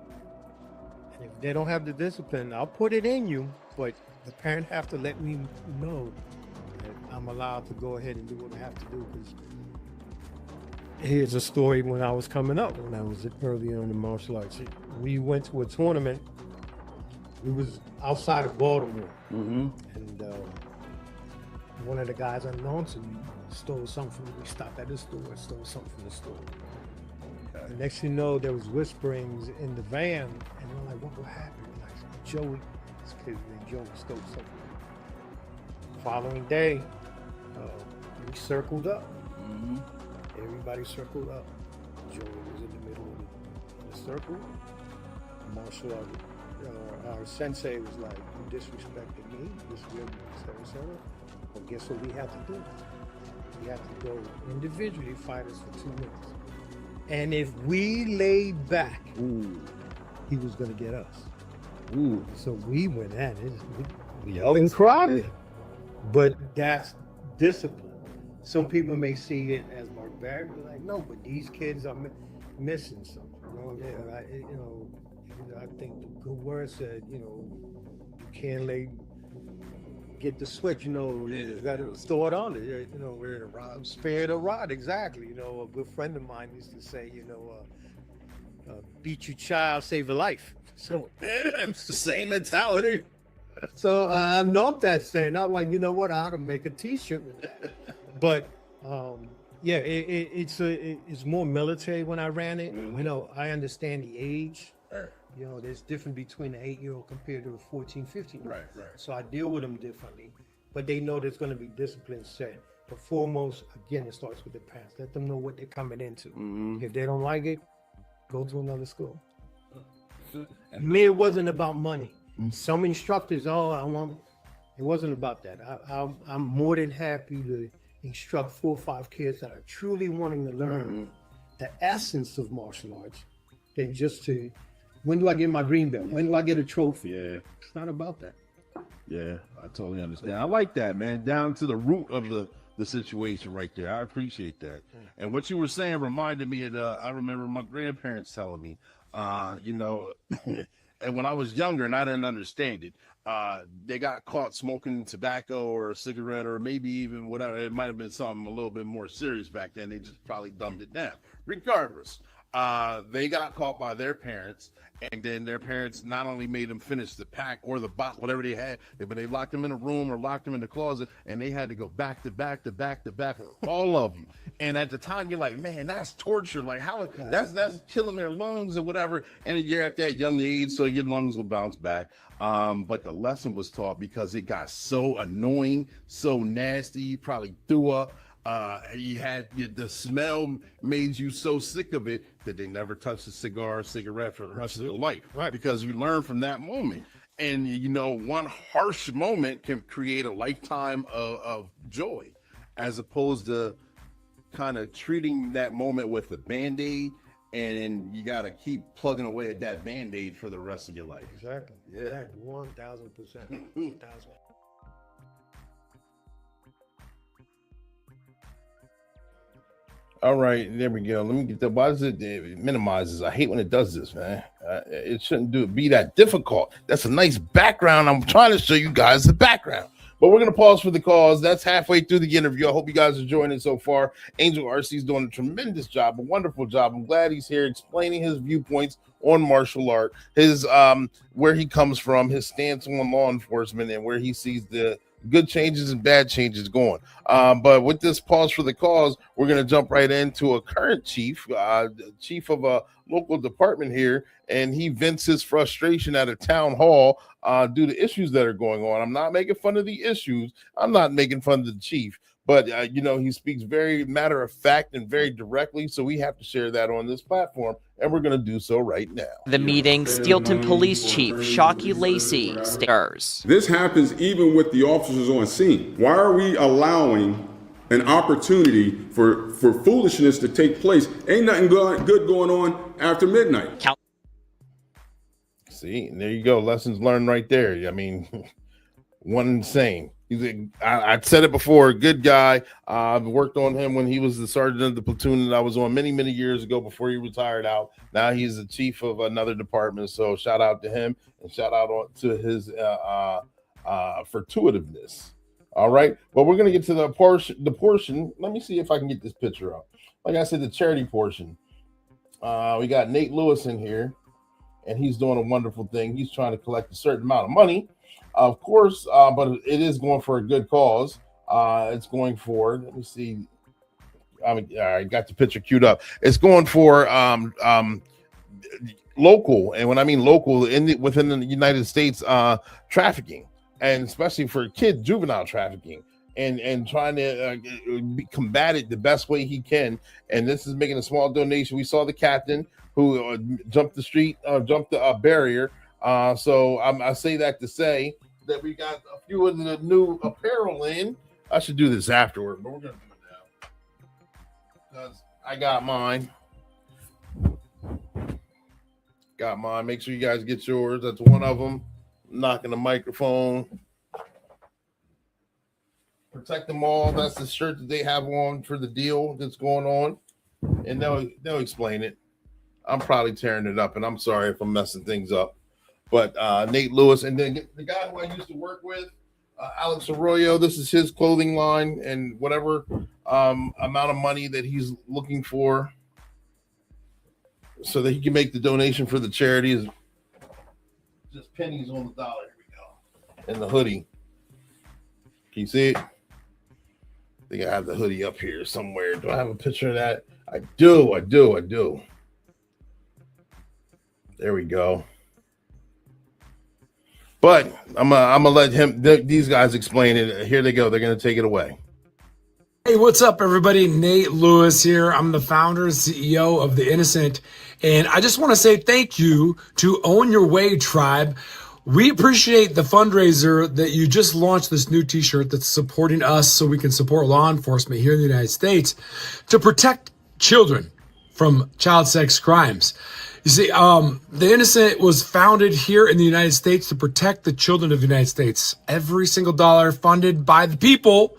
And if they don't have the discipline, I'll put it in you, but the parent have to let me know that I'm allowed to go ahead and do what I have to do. Because here's a story when I was coming up, when I was early on in martial arts. We went to a tournament. We was outside of Baltimore, and one of the guys unknown to me stole something from me. We stopped at the store, stole something from the store. The next thing you know, there was whisperings in the van, and we're like, what happened? Like, Joey, this kid named Joey stole something. Following day, we circled up. Everybody circled up. Joey was in the middle of the circle. Martial art, our sensei was like, you disrespected me, etc. Well, guess what we had to do? We had to go individually fight us for 2 minutes. And if we laid back, he was going to get us. So we went at it. We yelled and cried. But that's discipline. Some people may see it as barbaric, but like, no, but these kids are missing something. I think the good word said, can't get the switch, you got to throw it on it. We're spare the rod, exactly. A good friend of mine used to say, beat your child, save a life. So it's the same mentality. So I know that saying. Not like, you know what, I ought to make a T-shirt with that. But yeah, it's more military when I ran it. I understand the age. There's difference between an 8-year-old compared to a 14, 15. Right. So I deal with them differently. But they know there's going to be discipline set. But foremost, again, it starts with the parents. Let them know what they're coming into. If they don't like it, go to another school. Me, it wasn't about money. Some instructors, it wasn't about that. I'm more than happy to instruct 4 or 5 kids that are truly wanting to learn the essence of martial arts than just to, when do I get my green belt? When do I get a trophy? Yeah. It's not about that. Yeah, I totally understand. I like that, man. Down to the root of the situation right there. I appreciate that. And what you were saying reminded me of, I remember my grandparents telling me, and when I was younger and I didn't understand it, they got caught smoking tobacco or a cigarette or maybe even whatever. It might have been something a little bit more serious back then. They just probably dumbed it down. Regardless, they got caught by their parents, and then their parents not only made them finish the pack or the box, whatever they had, but they locked them in a room or locked them in the closet, and they had to go back to back to back to back, all of them. And at the time, you're like, man, that's torture. Like, how that's killing their lungs or whatever. And you're at that young age, so your lungs will bounce back. But the lesson was taught because it got so annoying, so nasty, you probably threw up. The smell made you so sick of it that they never touched a cigar or cigarette for the rest of their life. Right. Because you learn from that moment. And, one harsh moment can create a lifetime of joy, as opposed to kind of treating that moment with a Band-Aid, and then you got to keep plugging away at that Band-Aid for the rest of your life. Exactly. Yeah. 1,000%. 1,000. All right, there we go. Let me get that. Why does it minimizes? I hate when it does this, man. It shouldn't be that difficult. That's a nice background. I'm trying to show you guys the background. But we're going to pause for the cause. That's halfway through the interview. I hope you guys are enjoying it so far. Angel Arce is doing a tremendous job, a wonderful job. I'm glad he's here explaining his viewpoints on martial art, his where he comes from, his stance on law enforcement, and where he sees the good changes and bad changes going. But with this pause for the cause, we're going to jump right into a current chief of a local department here, and he vents his frustration at a town hall due to issues that are going on. I'm not making fun of the issues. I'm not making fun of the chief. But, he speaks very matter of fact and very directly, so we have to share that on this platform, and we're going to do so right now. The meeting, Steelton Police Chief Shockey Lacey stares. This happens even with the officers on scene. Why are we allowing an opportunity for foolishness to take place? Ain't nothing good going on after midnight. See, and there you go. Lessons learned right there. I mean, one insane. I said it before, a good guy. I've worked on him when he was the sergeant of the platoon that I was on many, many years ago before he retired out. Now he's the chief of another department. So shout out to him and shout out to his fortuitiveness. All right. But we're going to get to the portion. Let me see if I can get this picture up. Like I said, the charity portion. We got Nate Lewis in here, and he's doing a wonderful thing. He's trying to collect a certain amount of money. Of course, but it is going for a good cause. It's going for, let me see. I got the picture queued up. It's going for local, and when I mean local, within the United States, trafficking, and especially for kids, juvenile trafficking, and trying to combat it the best way he can. And this is making a small donation. We saw the captain who jumped the barrier. So I say that to say that we got a few of the new apparel in. I should do this afterward, but we're gonna do it now because I got mine. Make sure you guys get yours. That's one of them. Knocking the microphone. Protect them all. That's the shirt that they have on for the deal that's going on, and they'll explain it. I'm probably tearing it up, and I'm sorry if I'm messing things up. But Nate Lewis, and then the guy who I used to work with, Alex Arroyo, this is his clothing line, and whatever amount of money that he's looking for so that he can make the donation for the charity is just pennies on the dollar. Here we go. And the hoodie. Can you see it? I think I have the hoodie up here somewhere. Do I have a picture of that? I do. There we go. But I'm gonna let these guys explain it. Here they go. They're gonna take it away. Hey, what's up, everybody? Nate Lewis here. I'm the founder and CEO of The Innocent, and I just want to say thank you to Own Your Way Tribe. We appreciate the fundraiser that you just launched, this new t-shirt that's supporting us so we can support law enforcement here in the United States to protect children from child sex crimes. You see, The Innocent was founded here in the United States to protect the children of the United States. Every single dollar funded by the people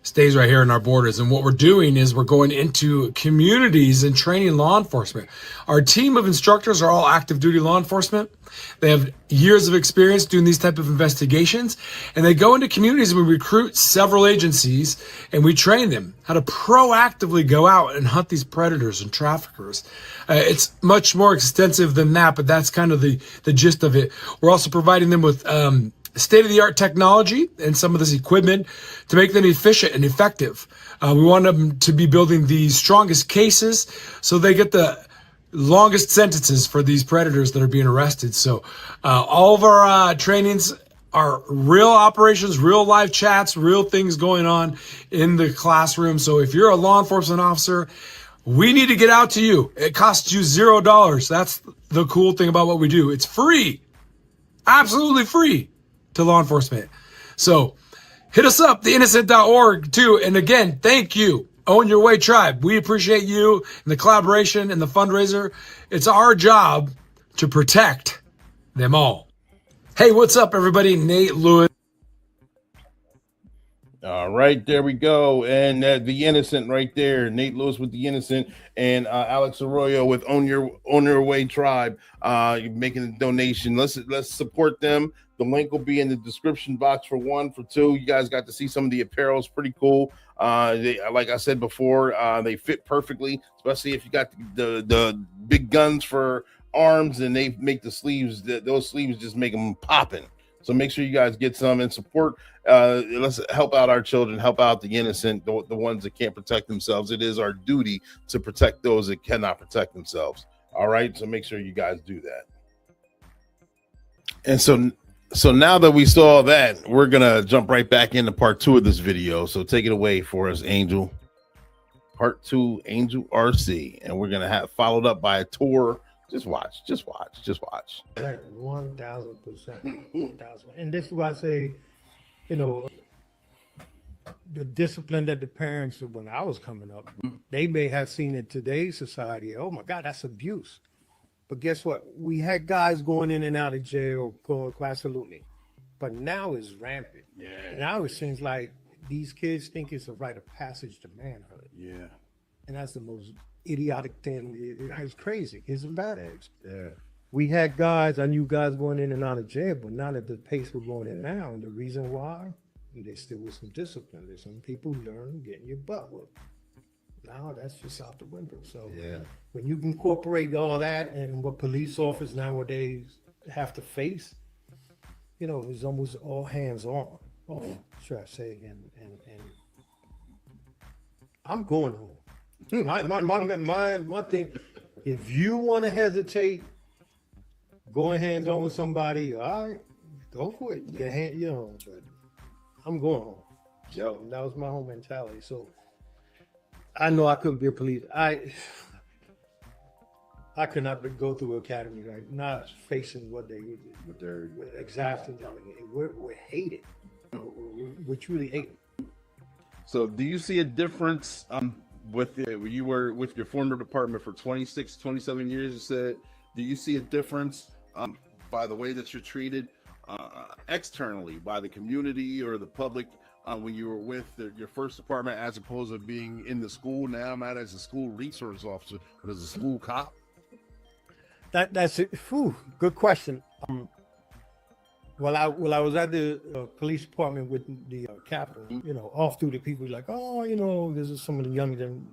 stays right here in our borders. And what we're doing is we're going into communities and training law enforcement. Our team of instructors are all active duty law enforcement. They have years of experience doing these type of investigations, and they go into communities and we recruit several agencies and we train them how to proactively go out and hunt these predators and traffickers. It's much more extensive than that, but that's kind of the gist of it. We're also providing them with state-of-the-art technology and some of this equipment to make them efficient and effective. We want them to be building the strongest cases so they get the longest sentences for these predators that are being arrested. So all of our trainings are real operations, real live chats, real things going on in the classroom. So if you're a law enforcement officer, we need to get out to you. It costs you $0. That's the cool thing about what we do. It's free, absolutely free to law enforcement. So hit us up, theinnocent.org too. And again, thank you, Own Your Way Tribe. We appreciate you and the collaboration and the fundraiser. It's our job to protect them all. Hey, what's up, everybody? Nate Lewis. All right, there we go. And The Innocent right there. Nate Lewis with The Innocent and Alex Arroyo with Own Your Way Tribe. Making a donation. Let's support them. The link will be in the description box for one. For two, you guys got to see some of the apparel. It's pretty cool. Like I said before, they fit perfectly, especially if you got the big guns for arms, and they make the sleeves. Those sleeves just make them popping. So make sure you guys get some and support. Let's help out our children, help out the innocent, the ones that can't protect themselves. It is our duty to protect those that cannot protect themselves. All right, so make sure you guys do that. And so now that we saw that, we're gonna jump right back into part 2 of this video. So take it away for us, Angel. Part 2, Angel Arce, and we're gonna have followed up by a tour. Just watch. 1,000%. And this is why I say, the discipline that the parents, when I was coming up, they may have seen in today's society. Oh my God, that's abuse. But guess what? We had guys going in and out of jail, going absolutely. But now it's rampant. Yeah. Now it seems like these kids think it's a rite of passage to manhood. Yeah. And that's the most idiotic thing. It's crazy. It's badass. Yeah. We had guys, I knew guys going in and out of jail, but not at the pace we're going in now. And the reason why, they still with some discipline. There's some people learn getting your butt whooped. Now that's just out the window. So yeah, when you incorporate all that and what police officers nowadays have to face, it's almost all hands on. Oh, should I say? And I'm going home. My thing, if you want to hesitate, going hands on with somebody, all right, go for it. But I'm going home. So that was my whole mentality. So I know I couldn't be a police. I could not go through academy, right? Not facing what they're exactly. We're hated. We're truly hated. So do you see a difference with you were with your former department for 27 years, you said, do you see a difference by the way that you're treated externally by the community or the public when you were with your first department as opposed to being in the school? Now I'm out as a school resource officer, but as a school cop? That's it. Good question. Well, I was at the police department with the captain. You know, off through the people like, oh, you know, this is some of the younger than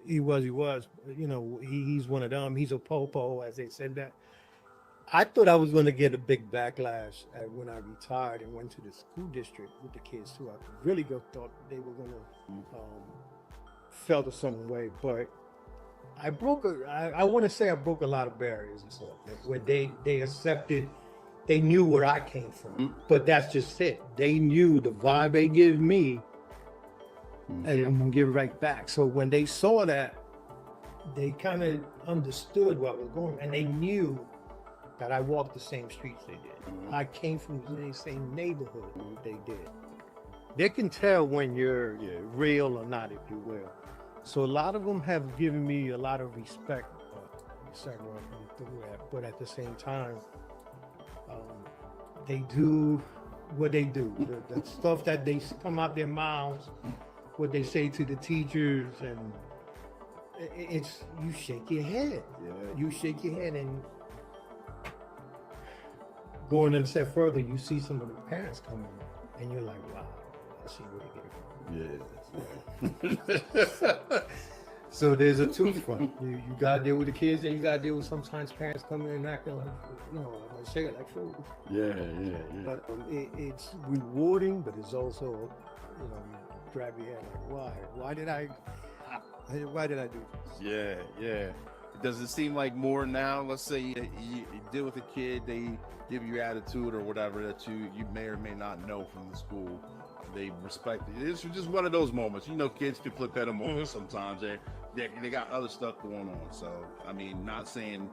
he was. You know, he's one of them. He's a popo, as they said that. I thought I was going to get a big backlash when I retired and went to the school district with the kids too. I really thought they were going to felt a certain way, but I want to say I broke a lot of barriers and stuff. Where they accepted, they knew where I came from, but that's just it. They knew the vibe they give me, and I'm gonna give it right back. So when they saw that, they kind of understood what was going on, and they knew that I walked the same streets they did. I came from the same neighborhood they did. They can tell when you're real or not, if you will. So a lot of them have given me a lot of respect, but at the same time, they do what they do. The stuff that they come out their mouths, what they say to the teachers, and it's, you shake your head. You shake your head, and going a step further, you see some of the parents coming, and you're like, wow, I see where they get it from. So there's a two front. You got to deal with the kids, and you got to deal with sometimes parents coming in and acting like, you know, like shake it like food. Yeah. But it's rewarding, but it's also, you know, you grab your head like, why? Why did I do this? Yeah. Does it seem like more now? Let's say you deal with a kid, they give you attitude or whatever that you may or may not know from the school. They respect it. It's just one of those moments. You know, kids can flip at a moment sometimes. They got other stuff going on. So, I mean, not saying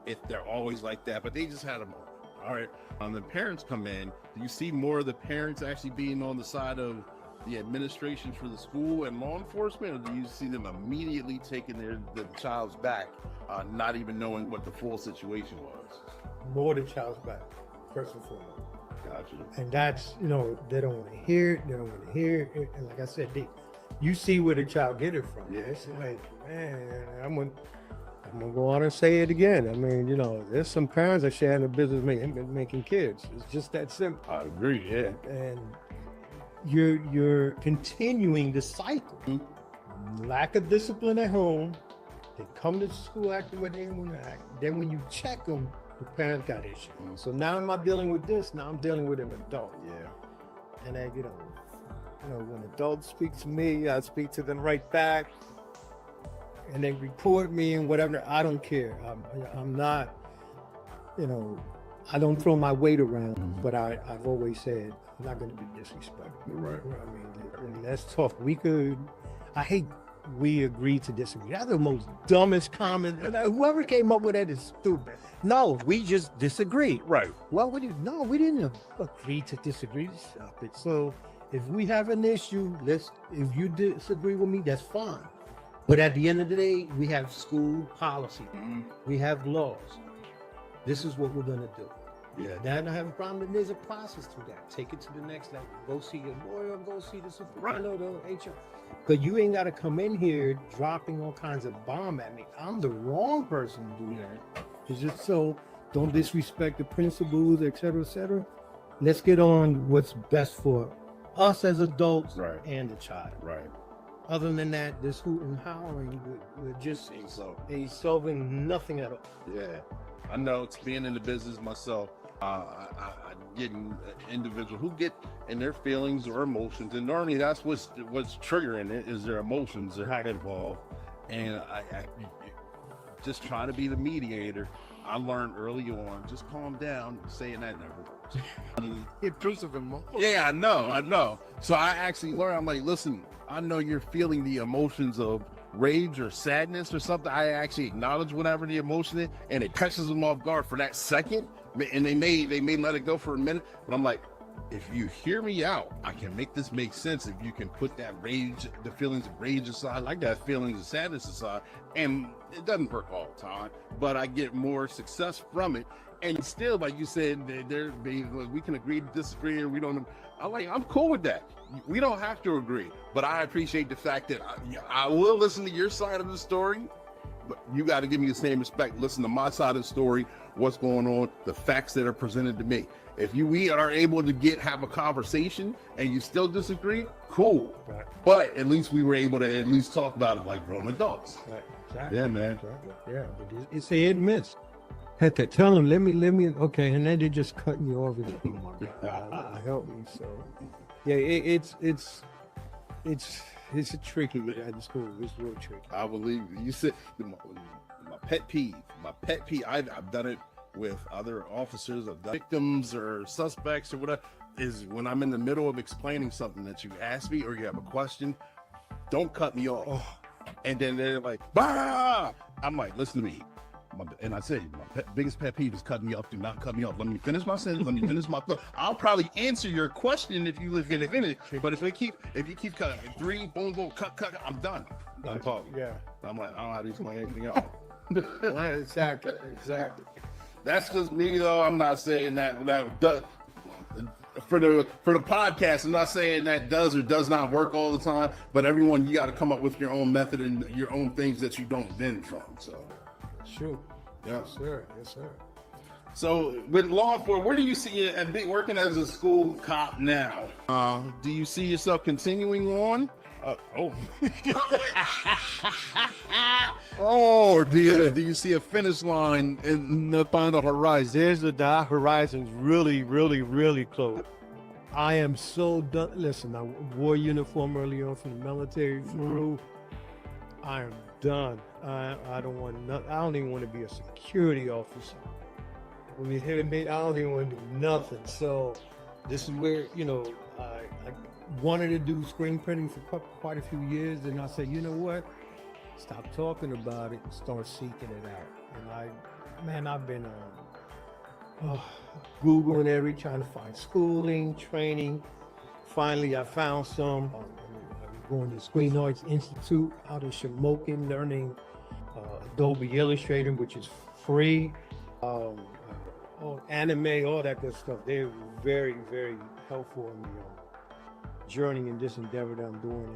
if they're always like that, but they just had a moment. All right. The parents come in. Do you see more of the parents actually being on the side of the administration for the school and law enforcement, or do you see them immediately taking the child's back, not even knowing what the full situation was? More the child's back, first and foremost. Gotcha. And that's, you know, they don't want to hear it. They don't want to hear it. And like I said, you see where the child get it from. Yeah. It's like, man, I'm gonna go on and say it again. I mean, you know, there's some parents that share in the business making kids. It's just that simple. I agree. Yeah. And you're continuing the cycle. Lack of discipline at home. They come to school acting what they want to act. Then when you check them, the parents got issues. So now I'm not dealing with this. Now I'm dealing with an adult. Yeah. And then, you know, when adults speak to me, I speak to them right back. And they report me and whatever. I don't care. I'm not, you know, I don't throw my weight around, but I've always said, I'm not going to be disrespectful. Right. I mean, let's talk. I hate we agree to disagree. That's the most dumbest comment. Whoever came up with that is stupid. No, we just disagree. Right. Well, we didn't agree to disagree. Stop it. So if we have an issue, if you disagree with me, that's fine. But at the end of the day, we have school policy. We have laws. This is what we're going to do. Yeah. Now I don't have a problem, and there's a process to that. Take it to the next level. Go see your lawyer, go see the superintendent, the HR. But you ain't got to come in here dropping all kinds of bomb at me. I'm the wrong person to do that. It's just so, don't disrespect the principles, et cetera, et cetera. Let's get on what's best for us as adults and the child. Right. Other than that, this hoot and hollering, we're just solving nothing at all. Yeah. I know, it's being in the business myself. I get an individual who get in their feelings or emotions, and normally that's what's triggering it is their emotions, they're not involved. And I just trying to be the mediator. I learned early on, just calm down. Saying that never works. Intrusive emotion. Yeah, I know. So I actually learned, I'm like, listen, I know you're feeling the emotions of rage or sadness or something. I actually acknowledge whatever the emotion is, and it catches them off guard for that second, and they may let it go for a minute, but I'm like, if you hear me out, I can make this make sense. If you can put that rage, the feelings of rage aside, like that feelings of sadness aside, and it doesn't work all the time, but I get more success from it. And still, like you said, we can agree to disagree, or we don't. I'm cool with that. We don't have to agree, but I appreciate the fact that I will listen to your side of the story, but you got to give me the same respect. Listen to my side of the story, what's going on, the facts that are presented to me. If we are able to have a conversation and you still disagree, cool. Right. But at least we were able to at least talk about it like grown adults. Right. Exactly. Yeah, man. Exactly. Yeah, but it's a hit and miss. Had to tell them, let me, okay, and then they just cutting you off. Help me. So, yeah, it's a tricky at the school. It's real tricky. I believe you said my pet peeve. I've done it with other officers, of victims or suspects or whatever. Is when I'm in the middle of explaining something that you ask me or you have a question, don't cut me off. Oh. And then they're like, bah! I'm like, listen to me. And I said, my biggest pet peeve is cutting me off. Do not cut me off. Let me finish my sentence. Let me finish my thought. I'll probably answer your question if you let it finish. But if you keep cutting, 3, boom, boom, cut, I'm done. I'm talking. Yeah. I'm like, I don't know how to explain anything else. Exactly. That's just me, though. I'm not saying that for the podcast. I'm not saying that does or does not work all the time. But everyone, you got to come up with your own method and your own things that you don't bend from. So. Sure. Yeah. Yes, sir. So, with law enforcement, where do you see you working as a school cop now? Do you see yourself continuing on? Or do you see a finish line in the final horizon? The horizon's really, really, really close. I am so done. Listen, I wore uniform early on from the military through. I am done. I don't want nothing. I don't even want to be a security officer. When you hear me, I don't even want to do nothing. So this is where, I wanted to do screen printing for quite a few years. And I said, you know what? Stop talking about it and start seeking it out. And I've been Googling trying to find schooling, training. Finally, I found some. I'm going to Screen Arts Institute out of Shamokin, learning Adobe Illustrator, which is free. Anime, all that good stuff. They're very, very helpful in the journey in this endeavor that I'm doing.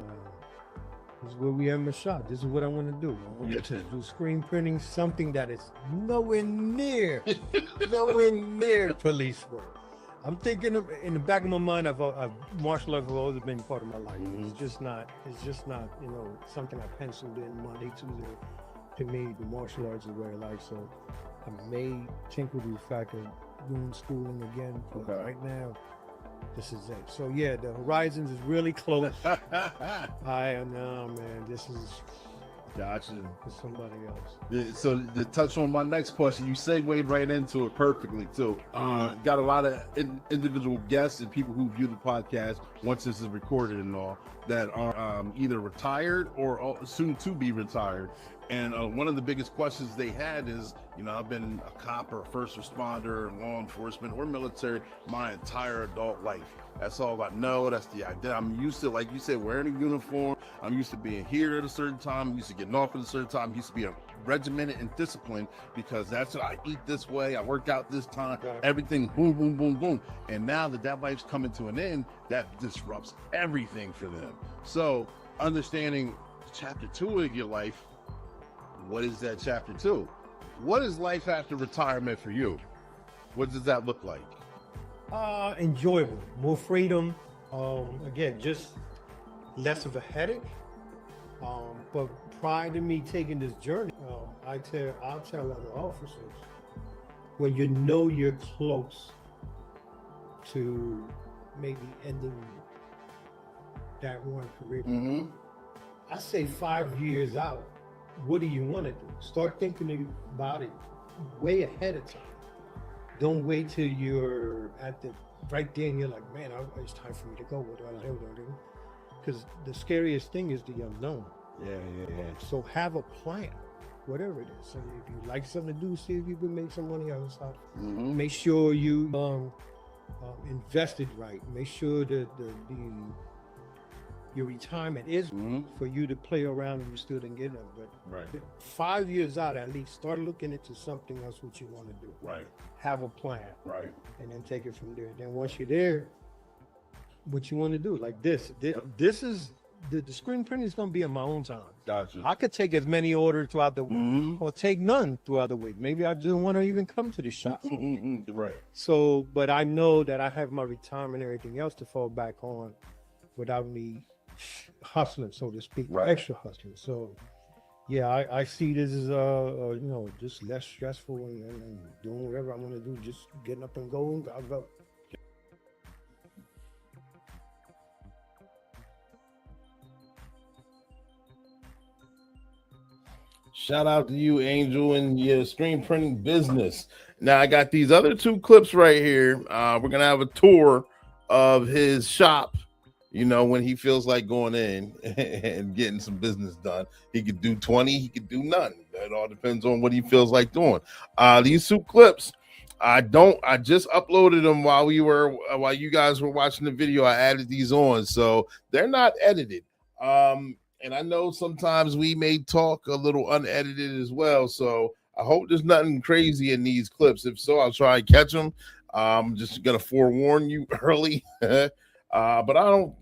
This is where we have a shot. This is what I want to do. I want to do screen printing, something that is nowhere near police work. I'm thinking in the back of my mind, martial arts have always been part of my life. It's just not, something I penciled in Monday, Tuesday. To me, the martial arts is what I like. So I may tinker with the fact of doing schooling again. But right now, this is it. So yeah, the horizons is really close. I know, man. This is Gotcha. For somebody else. Yeah, so to touch on my next question, you segued right into it perfectly too. Got a lot of individual guests and people who view the podcast once this is recorded and all that are either retired or soon to be retired. And one of the biggest questions they had is, I've been a cop or a first responder, law enforcement, or military my entire adult life. That's all I know. That's the idea. I'm used to, like you said, wearing a uniform. I'm used to being here at a certain time. I'm used to getting off at a certain time. I'm used to being regimented and disciplined because that's what I eat this way. I work out this time. Everything, boom, boom, boom, boom. And now that life's coming to an end, that disrupts everything for them. So understanding chapter 2 of your life, what is that chapter 2? What is life after retirement for you? What does that look like? Enjoyable, more freedom. Again, just less of a headache. But prior to me taking this journey, I'll tell other officers, when you know you're close to maybe ending that one career, I say 5 years out, what do you want to do? Start thinking about it way ahead of time. Don't wait till you're at the right there and you're like, man, it's time for me to go. What do I do? Because the scariest thing is the unknown. Yeah. So have a plan, whatever it is. So if you like something to do, see if you can make some money on the side. Make sure you invested right. Make sure that your retirement is for you to play around and you still didn't get it. But 5 years out, at least, start looking into something else what you want to do. Right. Have a plan. Right. And then take it from there. Then once you're there, what you want to do, like this is the screen printing is going to be in my own time. Gotcha. I could take as many orders throughout the week or take none throughout the week. Maybe I didn't want to even come to the shop. Right. So, but I know that I have my retirement and everything else to fall back on without me hustling, so to speak, extra hustling. So, yeah, I see this as, you know, just less stressful and doing whatever I want to do, just getting up and going. I'll go. Shout out to you, Angel, and your screen printing business. Now I got these other 2 clips right here. We're gonna have a tour of his shop. You know, when he feels like going in and getting some business done, he could do 20, he could do none. It all depends on what he feels like doing. These 2 clips, I just uploaded them while you guys were watching the video. I added these on, so they're not edited. And I know sometimes we may talk a little unedited as well. So I hope there's nothing crazy in these clips. If so, I'll try and catch them. I'm just gonna forewarn you early. But I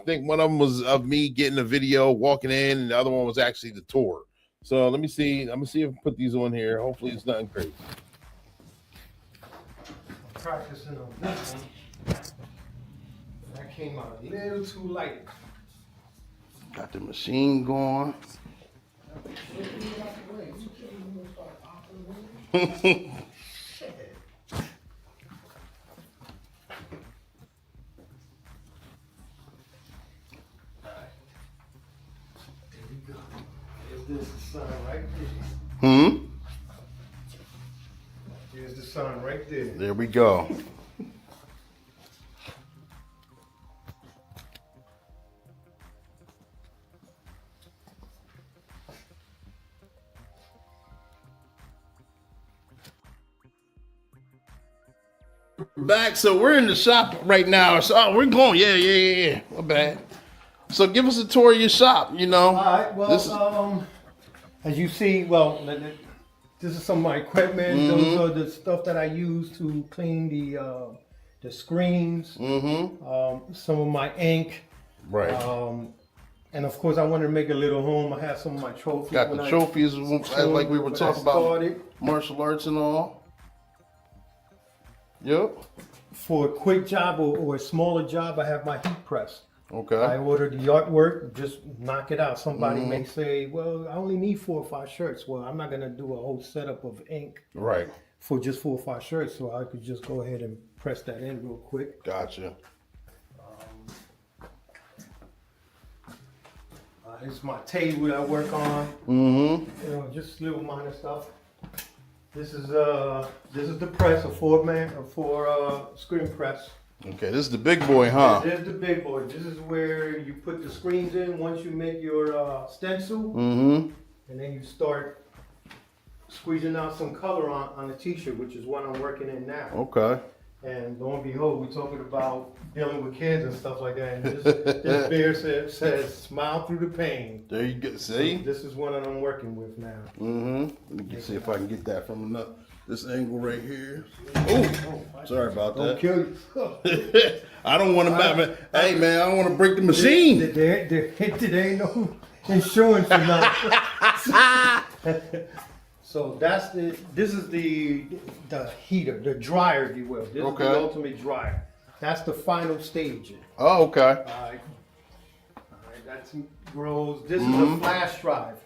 think one of them was of me getting a video, walking in, and the other one was actually the tour. So let me see. I'm gonna see if I put these on here. Hopefully it's nothing crazy. Practicing on this one. That came out a little too light. Got the machine going. There's the sun right there. There's the sun right there. There we go. Back, so we're in the shop right now. So we're going, yeah. My bad. So give us a tour of your shop. You know. All right. Well, as you see, this is some of my equipment. Those are the stuff that I use to clean the screens. Some of my ink. Right. And of course, I wanted to make a little home. I have some of my trophies. Got the trophies, like we were talking about martial arts and all. Yep. For a quick job or a smaller job, I have my heat press. Okay. I order the artwork, just knock it out. Somebody may say, well, I only need 4 or 5 shirts. Well, I'm not going to do a whole setup of ink for just 4 or 5 shirts. So I could just go ahead and press that in real quick. Gotcha. It's my table that I work on. You know, just little minor stuff. This is the press, a 4 screen press. Okay, this is the big boy, huh? This is the big boy. This is where you put the screens in once you make your stencil, and then you start squeezing out some color on the t-shirt, which is what I'm working in now. Okay. And lo and behold, we're talking about dealing with kids and stuff like that. And this bear says, smile through the pain. There you go. See? So this is what I'm working with now. Let me see if I can get that from this angle right here. Oh, sorry about that. Don't kill you. I don't want to, hey man, I don't want to break the machine. There ain't no insurance for nothing. So this is the heater, the dryer, if you will. This is the ultimate dryer. That's the final stage. Oh, okay. All right, that's grows. This is a flash drive.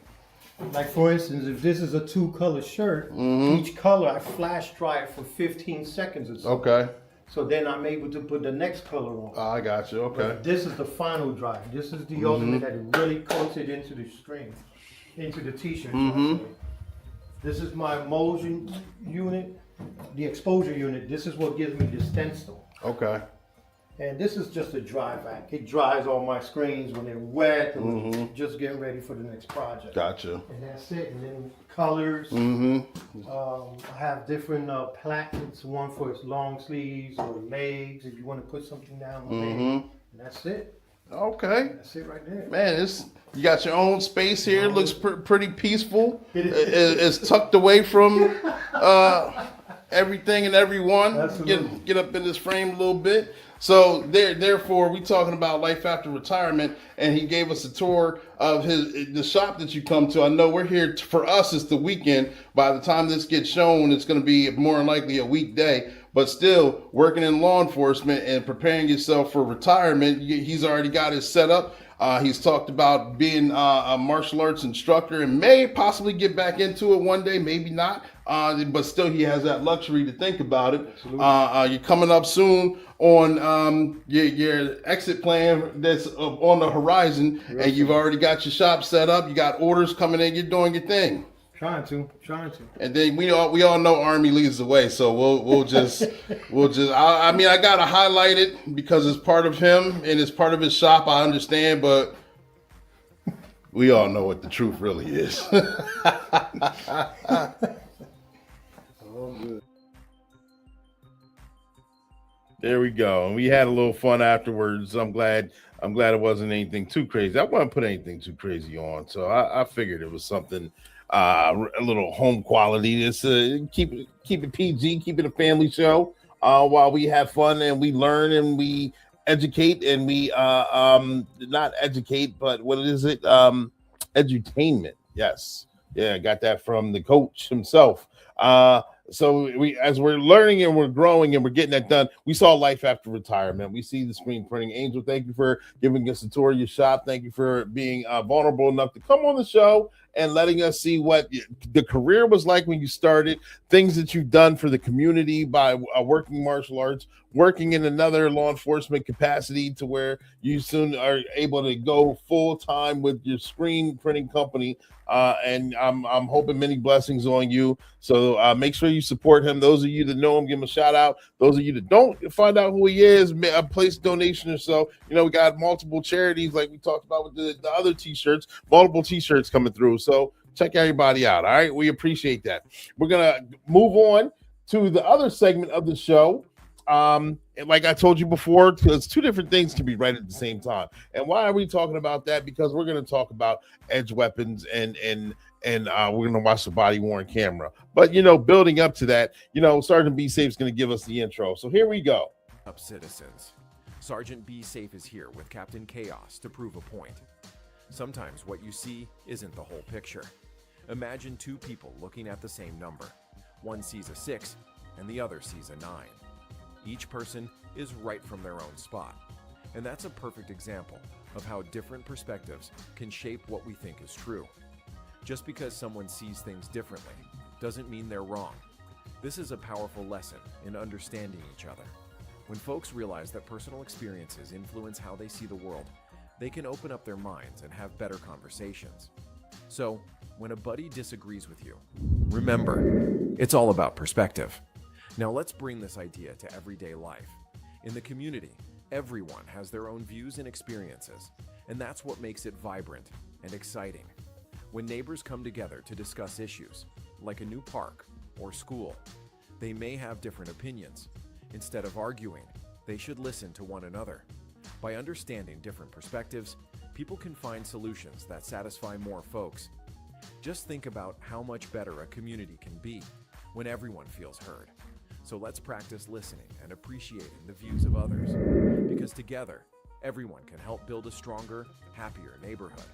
Like for instance, if this is a 2-color shirt, each color I flash drive for 15 seconds or so. Okay. So then I'm able to put the next color on. I got you. Okay. But this is the final drive. This is the ultimate that it really coats it into the string, into the t-shirt. This is my emulsion unit, the exposure unit. This is what gives me the stencil. Okay. And this is just a dry vac. It dries all my screens when they're wet and just getting ready for the next project. Gotcha. And that's it. And then colors. I have different plackets, one for its long sleeves or legs if you want to put something down the leg. And that's it. Okay. That's it right there. Man, you got your own space here. It looks pretty peaceful. It's tucked away from everything and everyone. Get up in this frame a little bit. So therefore, we talking about life after retirement, and he gave us a tour of the shop that you come to. I know we're here for us. It's the weekend. By the time this gets shown, it's going to be more than likely a weekday. But still, working in law enforcement and preparing yourself for retirement, he's already got his set up. He's talked about being a martial arts instructor and may possibly get back into it one day, maybe not. But still, he has that luxury to think about it. You're coming up soon on your exit plan that's on the horizon, and you've already got your shop set up. You got orders coming in. You're doing your thing. Trying to. And then we all know Army leads the way, so we'll just I mean, I gotta highlight it because it's part of him and it's part of his shop. I understand, but we all know what the truth really is. There we go. And we had a little fun afterwards. I'm glad it wasn't anything too crazy. I wouldn't put anything too crazy on, so I figured it was something. A little home quality. Just keep it PG, keep it a family show. While we have fun and we learn and we educate and we not educate, but what is it? Edutainment. Yes, yeah, got that from the coach himself. So as we're learning and we're growing and we're getting that done, we saw life after retirement. We see the screen printing. Angel, thank you for giving us a tour of your shop. Thank you for being vulnerable enough to come on the show and letting us see what the career was like when you started, things that you've done for the community by working martial arts, working in another law enforcement capacity to where you soon are able to go full time with your screen printing company. And I'm hoping many blessings on you. So make sure you support him. Those of you that know him, give him a shout out. Those of you that don't, find out who he is, place a donation or so. You know, we got multiple charities like we talked about with the other t-shirts, multiple t-shirts coming through. So check everybody out. All right. We appreciate that. We're going to move on to the other segment of the show. And like I told you before, because two different things can be right at the same time. And why are we talking about that? Because we're going to talk about edge weapons and we're going to watch the body worn camera. But, you know, building up to that, you know, Sergeant Be Safe is going to give us the intro. So here we go. Up, citizens. Sergeant Be Safe is here with Captain Chaos to prove a point. Sometimes what you see isn't the whole picture. Imagine two people looking at the same number. One sees a 6 and the other sees a 9. Each person is right from their own spot. And that's a perfect example of how different perspectives can shape what we think is true. Just because someone sees things differently doesn't mean they're wrong. This is a powerful lesson in understanding each other. When folks realize that personal experiences influence how they see the world, they can open up their minds and have better conversations. So, when a buddy disagrees with you, remember, it's all about perspective. Now let's bring this idea to everyday life. In the community, everyone has their own views and experiences, and that's what makes it vibrant and exciting. When neighbors come together to discuss issues, like a new park or school, they may have different opinions. Instead of arguing, they should listen to one another. By understanding different perspectives, people can find solutions that satisfy more folks. Just think about how much better a community can be when everyone feels heard. So let's practice listening and appreciating the views of others, because together, everyone can help build a stronger, happier neighborhood,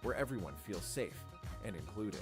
where everyone feels safe and included.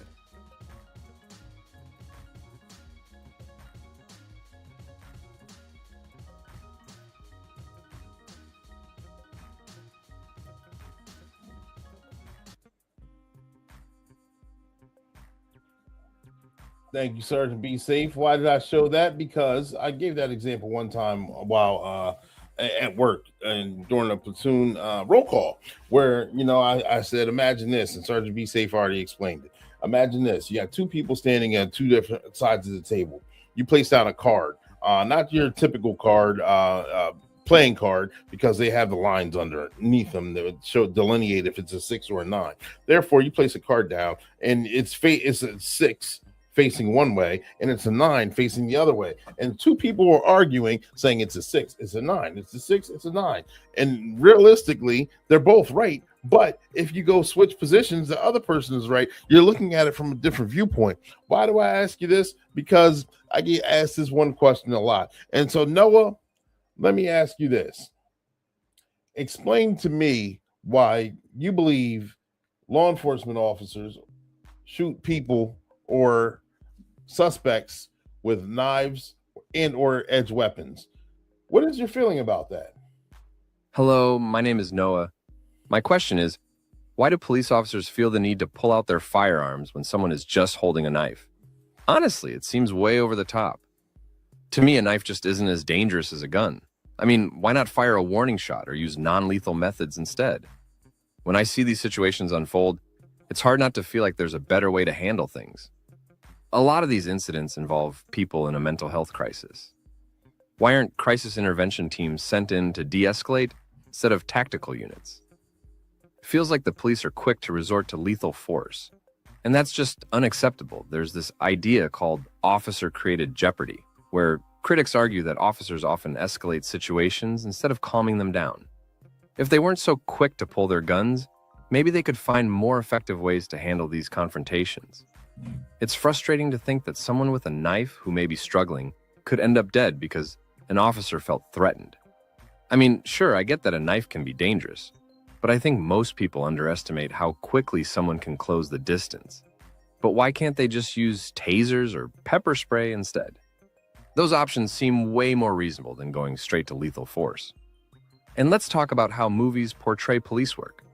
Thank you, Sergeant Be Safe. Why did I show that? Because I gave that example one time while at work and during a platoon roll call, where, you know, I said, imagine this, and Sergeant Be Safe already explained it. Imagine this. You got two people standing at two different sides of the table. You place down a card, not your typical card, playing card, because they have the lines underneath them that would delineate if it's a 6 or a 9. Therefore, you place a card down, and it's a 6 facing one way, and it's a 9 facing the other way. And two people were arguing, saying it's a 6, it's a 9, it's a 6, it's a 9. And realistically, they're both right. But if you go switch positions, the other person is right. You're looking at it from a different viewpoint. Why do I ask you this? Because I get asked this one question a lot. And so, Noah, let me ask you this. Explain to me why you believe law enforcement officers shoot people or suspects with knives and or edge weapons. What is your feeling about that? Hello, my name is Noah. My question is, why do police officers feel the need to pull out their firearms when someone is just holding a knife? Honestly, it seems way over the top. To me, a knife just isn't as dangerous as a gun. I mean, why not fire a warning shot or use non-lethal methods instead? When I see these situations unfold, it's hard not to feel like there's a better way to handle things. A lot of these incidents involve people in a mental health crisis. Why aren't crisis intervention teams sent in to de-escalate instead of tactical units? It feels like the police are quick to resort to lethal force. And that's just unacceptable. There's this idea called officer-created jeopardy, where critics argue that officers often escalate situations instead of calming them down. If they weren't so quick to pull their guns, maybe they could find more effective ways to handle these confrontations. It's frustrating to think that someone with a knife who may be struggling could end up dead because an officer felt threatened. I mean, sure, I get that a knife can be dangerous, but I think most people underestimate how quickly someone can close the distance. But why can't they just use tasers or pepper spray instead? Those options seem way more reasonable than going straight to lethal force. And let's talk about how movies portray police work.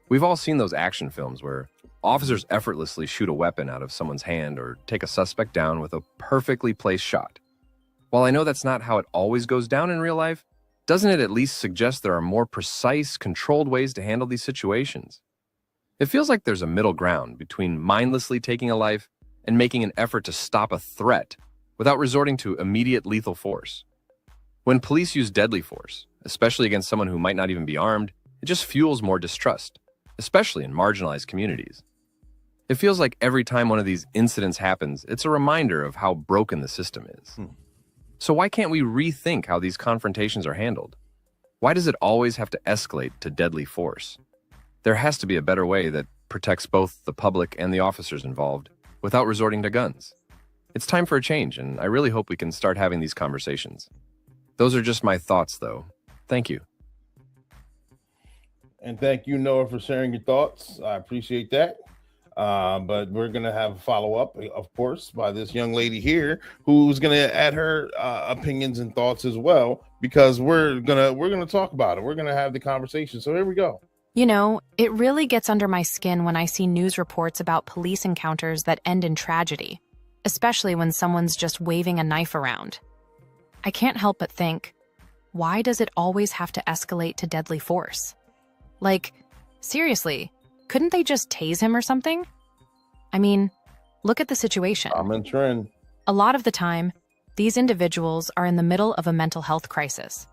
We've all seen those action films where officers effortlessly shoot a weapon out of someone's hand or take a suspect down with a perfectly placed shot. While I know that's not how it always goes down in real life, doesn't it at least suggest there are more precise, controlled ways to handle these situations? It feels like there's a middle ground between mindlessly taking a life and making an effort to stop a threat without resorting to immediate lethal force. When police use deadly force, especially against someone who might not even be armed, it just fuels more distrust, especially in marginalized communities. It feels like every time one of these incidents happens, it's a reminder of how broken the system is. So why can't we rethink how these confrontations are handled? Why does it always have to escalate to deadly force? There has to be a better way that protects both the public and the officers involved without resorting to guns. It's time for a change, and I really hope we can start having these conversations. Those are just my thoughts, though. Thank you. And thank you, Noah, for sharing your thoughts. I appreciate that. But we're going to have a follow-up, of course, by this young lady here who's going to add her opinions and thoughts as well, because we're going to talk about it. We're going to have the conversation. So here we go. You know, it really gets under my skin when I see news reports about police encounters that end in tragedy, especially when someone's just waving a knife around. I can't help but think, why does it always have to escalate to deadly force? Like, seriously, couldn't they just tase him or something? I mean, look at the situation. I'm in trend. A lot of the time, these individuals are in the middle of a mental health crisis.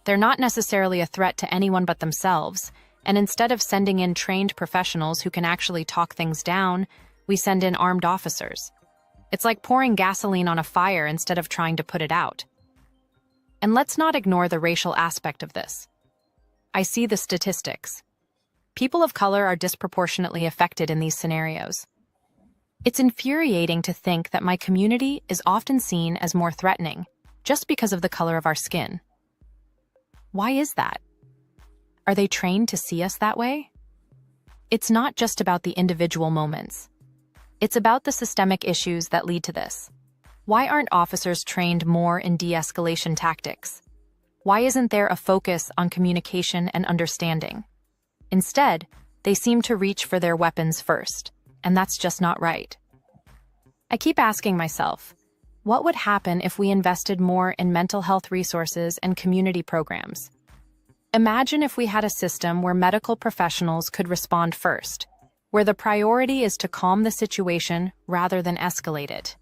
They're not necessarily a threat to anyone but themselves, and instead of sending in trained professionals who can actually talk things down, we send in armed officers. It's like pouring gasoline on a fire instead of trying to put it out. And let's not ignore the racial aspect of this. I see the statistics. People of color are disproportionately affected in these scenarios. It's infuriating to think that my community is often seen as more threatening just because of the color of our skin. Why is that? Are they trained to see us that way? It's not just about the individual moments. It's about the systemic issues that lead to this. Why aren't officers trained more in de-escalation tactics? Why isn't there a focus on communication and understanding? Instead, they seem to reach for their weapons first, and that's just not right. I keep asking myself, what would happen if we invested more in mental health resources and community programs? Imagine if we had a system where medical professionals could respond first, where the priority is to calm the situation rather than escalate it.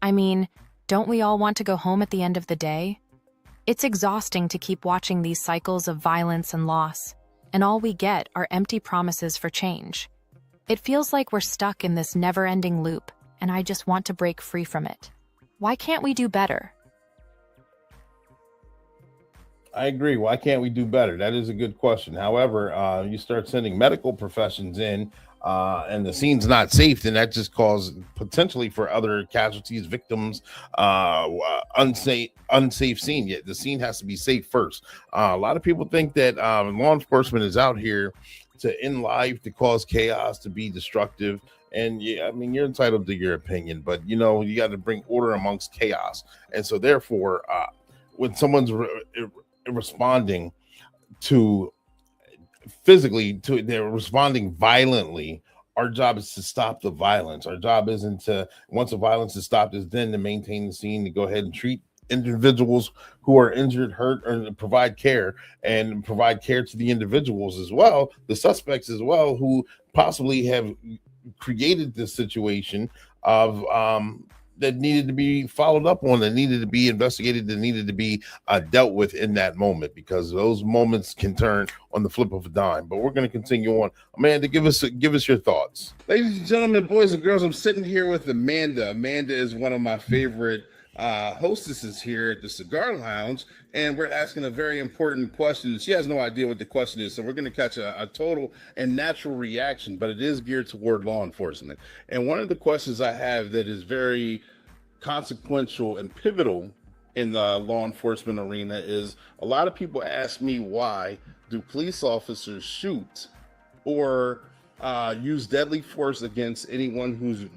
I mean, don't we all want to go home at the end of the day? It's exhausting to keep watching these cycles of violence and loss, and all we get are empty promises for change. It feels like we're stuck in this never-ending loop, and I just want to break free from it. Why can't we do better? I agree. Why can't we do better? That is a good question. However, you start sending medical professions in, and the scene's not safe, then that just causes potentially for other casualties, victims, unsafe scene. Yet the scene has to be safe first. A lot of people think that law enforcement is out here to end life, to cause chaos, to be destructive. And yeah, I mean, you're entitled to your opinion, but you know, you got to bring order amongst chaos. And so therefore, when someone's responding to physically, they're responding violently, our job is to stop the violence. Our job isn't to, once the violence is stopped, is then to maintain the scene, to go ahead and treat individuals who are injured, hurt, or provide care to the individuals as well, the suspects as well, who possibly have created this situation of that needed to be followed up on, that needed to be investigated, that needed to be dealt with in that moment, because those moments can turn on the flip of a dime. But we're going to continue on. Amanda, give us your thoughts. Ladies and gentlemen, boys and girls, I'm sitting here with Amanda. Amanda is one of my favorite hostesses here at the Cigar Lounge, and we're asking a very important question. She has no idea what the question is, so we're going to catch a total and natural reaction, but it is geared toward law enforcement. And one of the questions I have that is very consequential and pivotal in the law enforcement arena is, a lot of people ask me, why do police officers shoot or use deadly force against anyone who's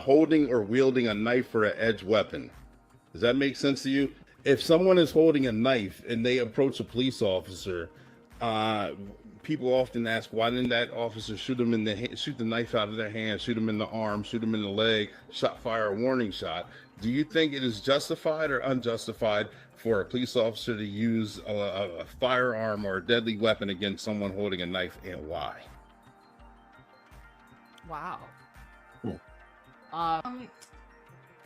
holding or wielding a knife or an edged weapon? Does that make sense to you? If someone is holding a knife and they approach a police officer, people often ask, why didn't that officer shoot them in the shoot the knife out of their hand, shoot them in the arm, shoot them in the leg, fire a warning shot? Do you think it is justified or unjustified for a police officer to use a firearm or a deadly weapon against someone holding a knife, and why? Wow.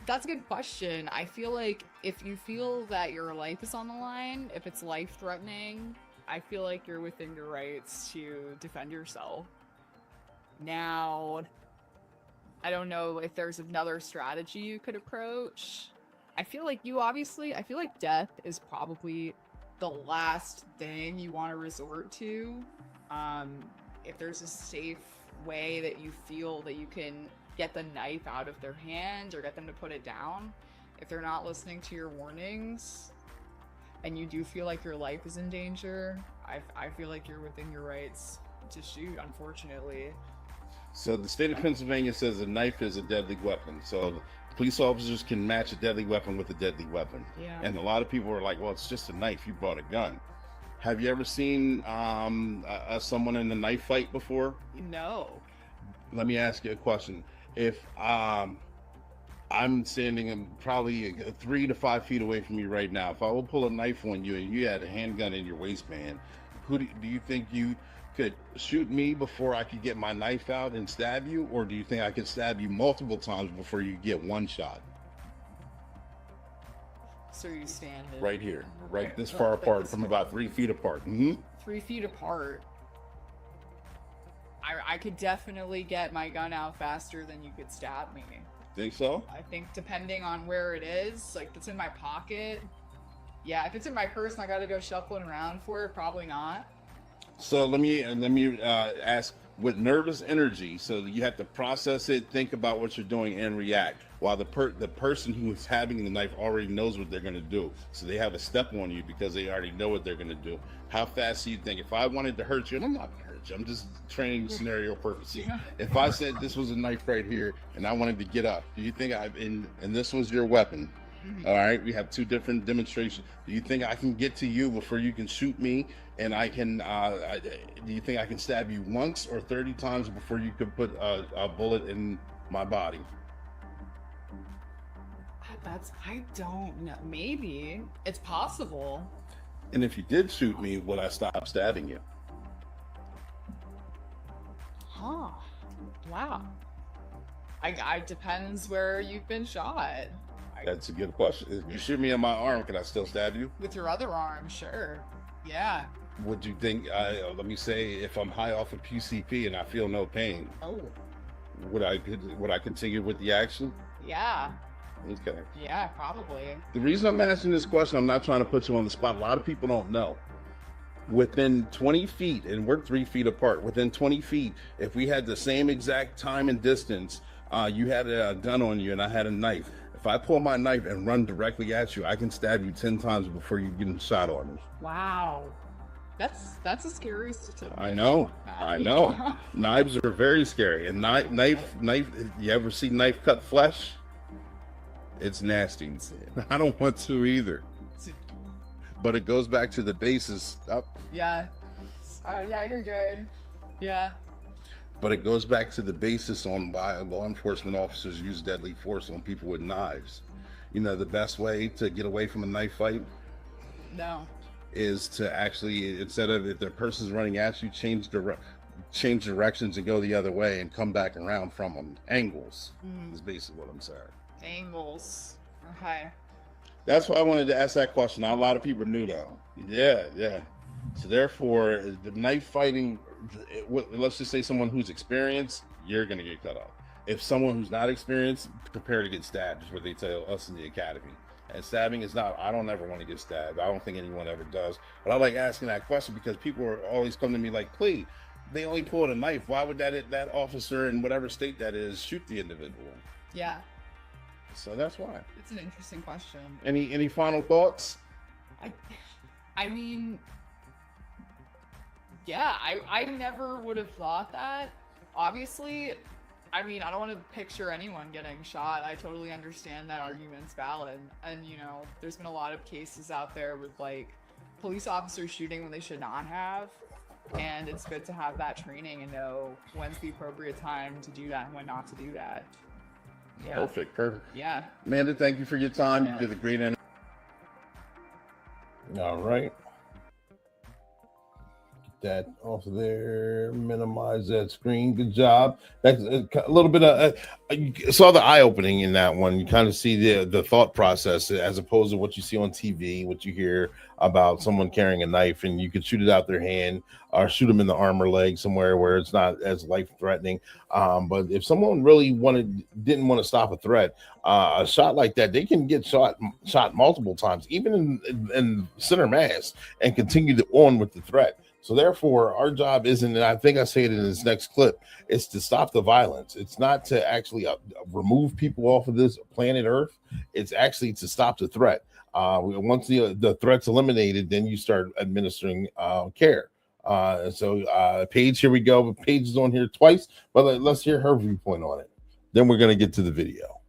That's a good question. I feel like if you feel that your life is on the line, if it's life-threatening, I feel like you're within your rights to defend yourself. Now, I don't know if there's another strategy you could approach. I feel like death is probably the last thing you want to resort to. If there's a safe way that you feel that you can get the knife out of their hand or get them to put it down, if they're not listening to your warnings and you do feel like your life is in danger, I feel like you're within your rights to shoot, unfortunately. So the state of Pennsylvania says a knife is a deadly weapon. So police officers can match a deadly weapon with a deadly weapon. Yeah. And a lot of people are like, well, it's just a knife, you brought a gun. Have you ever seen someone in a knife fight before? No. Let me ask you a question. If I'm standing probably 3 to 5 feet away from you right now, if I will pull a knife on you and you had a handgun in your waistband, do you think you could shoot me before I could get my knife out and stab you? Or do you think I could stab you multiple times before you get one shot? So you stand right here, right this far apart, from about 3 feet apart. 3 feet apart. I could definitely get my gun out faster than you could stab me. Think so? I think depending on where it is, like if it's in my pocket, yeah. If it's in my purse and I gotta go shuffling around for it, probably not. So let me ask, with nervous energy, so you have to process it, think about what you're doing, and react. While the person who is having the knife already knows what they're going to do, so they have a step on you because they already know what they're going to do. How fast do you think? If I wanted to hurt you, and I'm not going to hurt you, I'm just training scenario purposes. If I said this was a knife right here and I wanted to get up, do you think and this was your weapon? All right, we have two different demonstrations. Do you think I can get to you before you can shoot me? And I can, do you think I can stab you once or 30 times before you could put a bullet in my body? I don't know. Maybe. It's possible. And if you did shoot me, would I stop stabbing you? Huh. Wow. I depends where you've been shot. That's a good question. If you shoot me in my arm, can I still stab you? With your other arm, sure. Yeah. Would you think, let me say, if I'm high off of PCP and I feel no pain, would I continue with the action? Yeah. Okay. Yeah, probably. The reason I'm asking this question, I'm not trying to put you on the spot. A lot of people don't know. within 20 feet, and we're 3 feet apart, within 20 feet, if we had the same exact time and distance, you had a gun on you and I had a knife. If I pull my knife and run directly at you, I can stab you 10 times before you get shot on me. Wow. That's a scary statistic. I know. Knives are very scary. And knife, you ever see knife cut flesh? It's nasty. I don't want to either. But it goes back to the basis. Yeah. Yeah, you're good. Yeah. But it goes back to the basis on why law enforcement officers use deadly force on people with knives. You know, the best way to get away from a knife fight? No. Is to actually, instead of if the person's running at you, change directions and go the other way and come back around from them. Angles is basically what I'm saying. Angles. Okay. That's why I wanted to ask that question. Not a lot of people knew though. Yeah. So therefore, the knife fighting, let's just say someone who's experienced, you're gonna get cut off. If someone who's not experienced, prepare to get stabbed, is what they tell us in the academy. And stabbing is not, I don't ever want to get stabbed. I don't think anyone ever does. But I like asking that question because people are always come to me like, Clee, they only pulled a knife. Why would that officer in whatever state that is shoot the individual? Yeah. So that's why. It's an interesting question. Any final thoughts? I mean, yeah, I never would have thought that. Obviously, I mean, I don't want to picture anyone getting shot. I totally understand that argument's valid. And, you know, there's been a lot of cases out there with, like, police officers shooting when they should not have. And it's good to have that training and know when's the appropriate time to do that and when not to do that. Yeah. Perfect. Yeah. Amanda, thank you for your time. You did a great interview. All right. That off of there, minimize that screen. Good job. That's a little bit of you saw the eye opening in that one. You kind of see the thought process as opposed to what you see on TV, what you hear about someone carrying a knife and you could shoot it out their hand or shoot them in the arm or leg somewhere where it's not as life threatening. But if someone really didn't want to stop a threat, a shot like that, they can get shot multiple times, even in center mass, and continue on with the threat. So therefore, our job isn't, and I think I say it in this next clip, it's to stop the violence. It's not to actually remove people off of this planet Earth. It's actually to stop the threat. Once the threat's eliminated, then you start administering care. So Paige, here we go. Paige is on here twice, but let's hear her viewpoint on it. Then we're going to get to the video.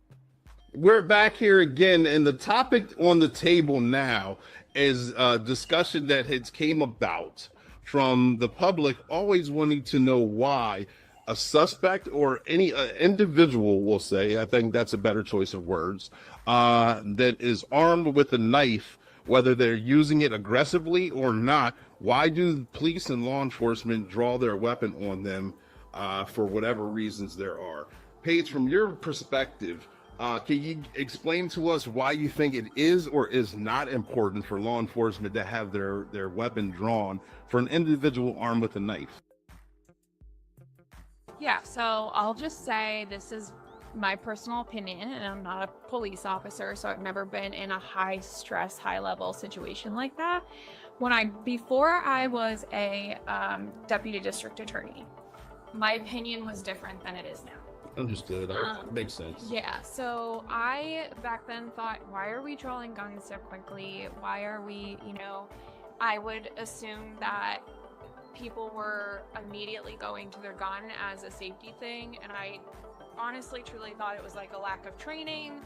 We're back here again, and the topic on the table now is a discussion that has came about from the public always wanting to know why a suspect or any individual, will say, I think that's a better choice of words, that is armed with a knife, whether they're using it aggressively or not, why do police and law enforcement draw their weapon on them for whatever reasons there are? Paige, from your perspective, can you explain to us why you think it is or is not important for law enforcement to have their weapon drawn for an individual armed with a knife? Yeah, so I'll just say this is my personal opinion, and I'm not a police officer, so I've never been in a high stress, high level situation like that. Before I was a deputy district attorney, my opinion was different than it is now. Understood. Makes sense. Yeah, so I back then thought, why are we drawing guns so quickly? Why are we, I would assume that people were immediately going to their gun as a safety thing, and I honestly truly thought it was like a lack of training.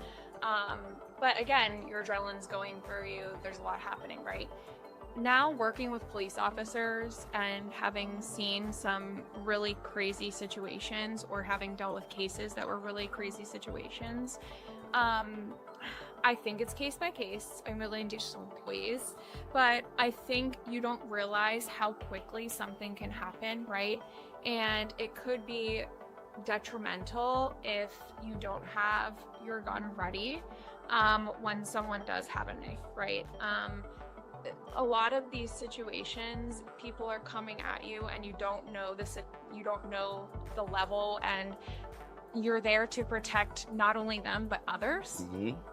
But again, your adrenaline's going through you, there's a lot happening, right? Now working with police officers and having seen some really crazy situations or having dealt with cases that were really crazy situations, I think it's case by case. I'm really into some employees, but I think you don't realize how quickly something can happen, right? And it could be detrimental if you don't have your gun ready when someone does have a knife, right? A lot of these situations, people are coming at you and you don't know the level, and you're there to protect not only them but others.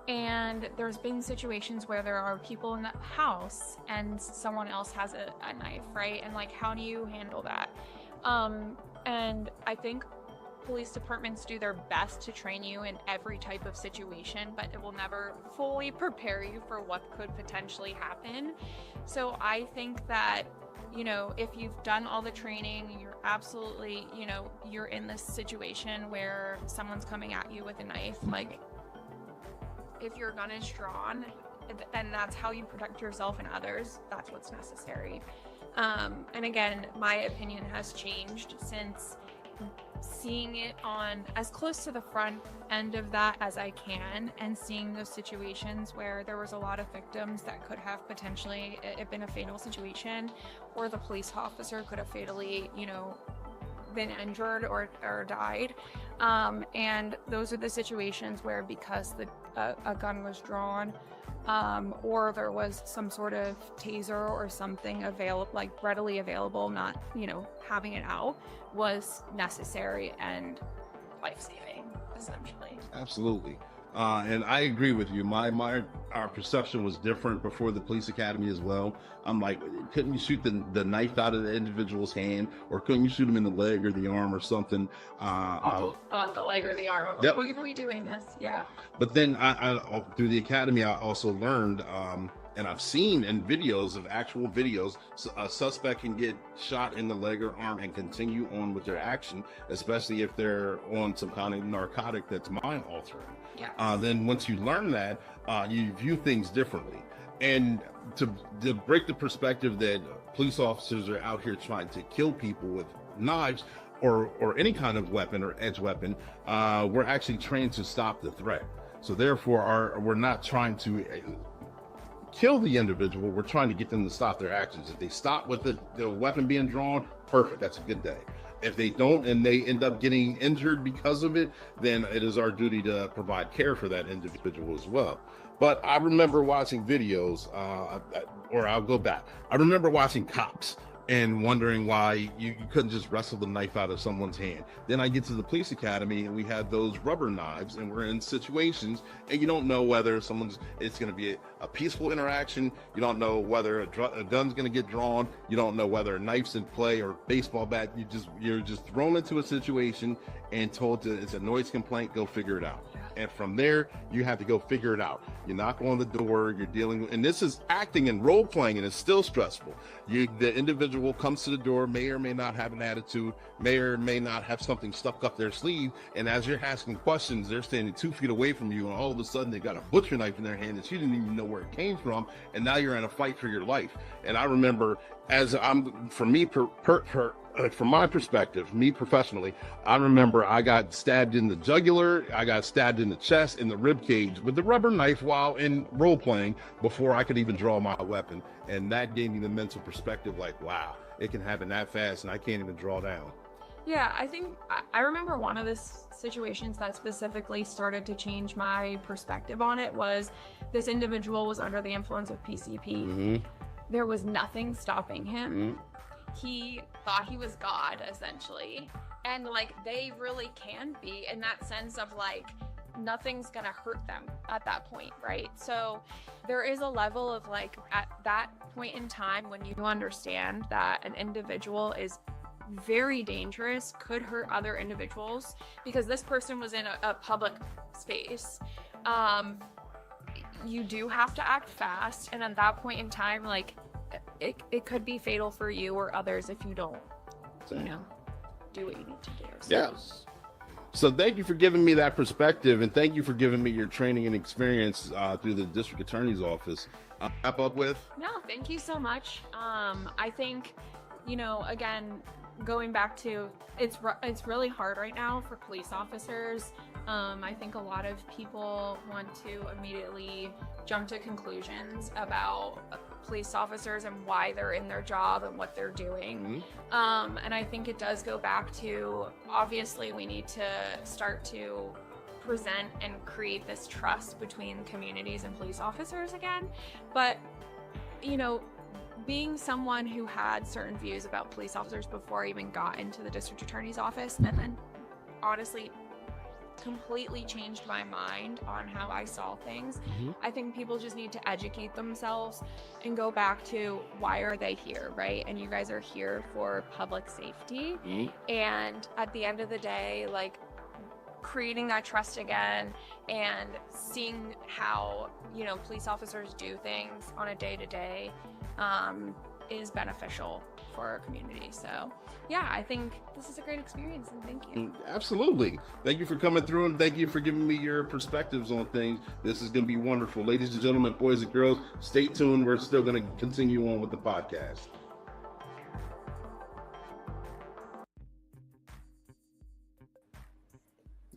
And there's been situations where there are people in the house and someone else has a knife, right? And like, how do you handle that? And I think police departments do their best to train you in every type of situation, but it will never fully prepare you for what could potentially happen. So I think that, you know, if you've done all the training, you're absolutely, you know, you're in this situation where someone's coming at you with a knife, like, if your gun is drawn, then that's how you protect yourself and others. That's what's necessary. And again, my opinion has changed since seeing it on as close to the front end of that as I can, and seeing those situations where there was a lot of victims that could have potentially it been a fatal situation, or the police officer could have fatally, you know, been injured or died. And those are the situations where, because a gun was drawn, or there was some sort of taser or something available, like readily available, not, you know, having it out, was necessary and life-saving, essentially. Absolutely. And I agree with you. Our perception was different before the police academy as well. I'm like, couldn't you shoot the knife out of the individual's hand, or couldn't you shoot him in the leg or the arm or something? The leg or the arm. Yep. We're we doing this, yeah. But then I through the academy, I also learned, and I've seen in videos of actual videos, a suspect can get shot in the leg or arm and continue on with their action, especially if they're on some kind of narcotic that's mind altering. Yeah. Then once you learn that, you view things differently. And to break the perspective that police officers are out here trying to kill people with knives or any kind of weapon or edge weapon, we're actually trained to stop the threat. So therefore, we're not trying to kill the individual, we're trying to get them to stop their actions. If they stop with the weapon being drawn, perfect, that's a good day. If they don't and they end up getting injured because of it, then it is our duty to provide care for that individual as well. But I remember watching videos, or I'll go back. I remember watching Cops and wondering why you couldn't just wrestle the knife out of someone's hand. Then I get to the police academy and we have those rubber knives, and we're in situations and you don't know whether it's going to be a peaceful interaction. You don't know whether a gun's going to get drawn. You don't know whether a knife's in play or baseball bat. You're just thrown into a situation and told to, it's a noise complaint, go figure it out. And from there, you have to go figure it out. You knock on the door, you're dealing with, and this is acting and role playing, and it's still stressful. The individual comes to the door, may or may not have an attitude, may or may not have something stuck up their sleeve, and as you're asking questions, they're standing 2 feet away from you, and all of a sudden they got a butcher knife in their hand that you didn't even know where it came from, and now you're in a fight for your life. And I remember, from my perspective, me professionally, I remember I got stabbed in the jugular, I got stabbed in the chest, in the rib cage with the rubber knife while in role playing before I could even draw my weapon. And that gave me the mental perspective, like, wow, it can happen that fast and I can't even draw down. Yeah, I think I remember one of the situations that specifically started to change my perspective on it was this individual was under the influence of PCP. There was nothing stopping him. He thought he was God, essentially. And like, they really can be, in that sense of like, nothing's gonna hurt them at that point, right? So there is a level of like, at that point in time when you understand that an individual is very dangerous, could hurt other individuals, because this person was in a public space, you do have to act fast. And at that point in time, like, it could be fatal for you or others if you don't, you know, do what you need to do. So. Yes. So thank you for giving me that perspective, and thank you for giving me your training and experience through the district attorney's office. Wrap up with? No, thank you so much. I think, you know, again, going back to, it's really hard right now for police officers. I think a lot of people want to immediately jump to conclusions about police officers and why they're in their job and what they're doing. And I think it does go back to, obviously we need to start to present and create this trust between communities and police officers again. But, you know, being someone who had certain views about police officers before I even got into the district attorney's office, and then honestly completely changed my mind on how I saw things. I think people just need to educate themselves and go back to why are they here, right? And you guys are here for public safety. And at the end of the day, like, creating that trust again and seeing how, you know, police officers do things on a day-to-day is beneficial for our community. So yeah, I think this is a great experience, and thank you. Absolutely. Thank you for coming through, and thank you for giving me your perspectives on things. This is going to be wonderful. Ladies and gentlemen, boys and girls, stay tuned. We're still going to continue on with the podcast.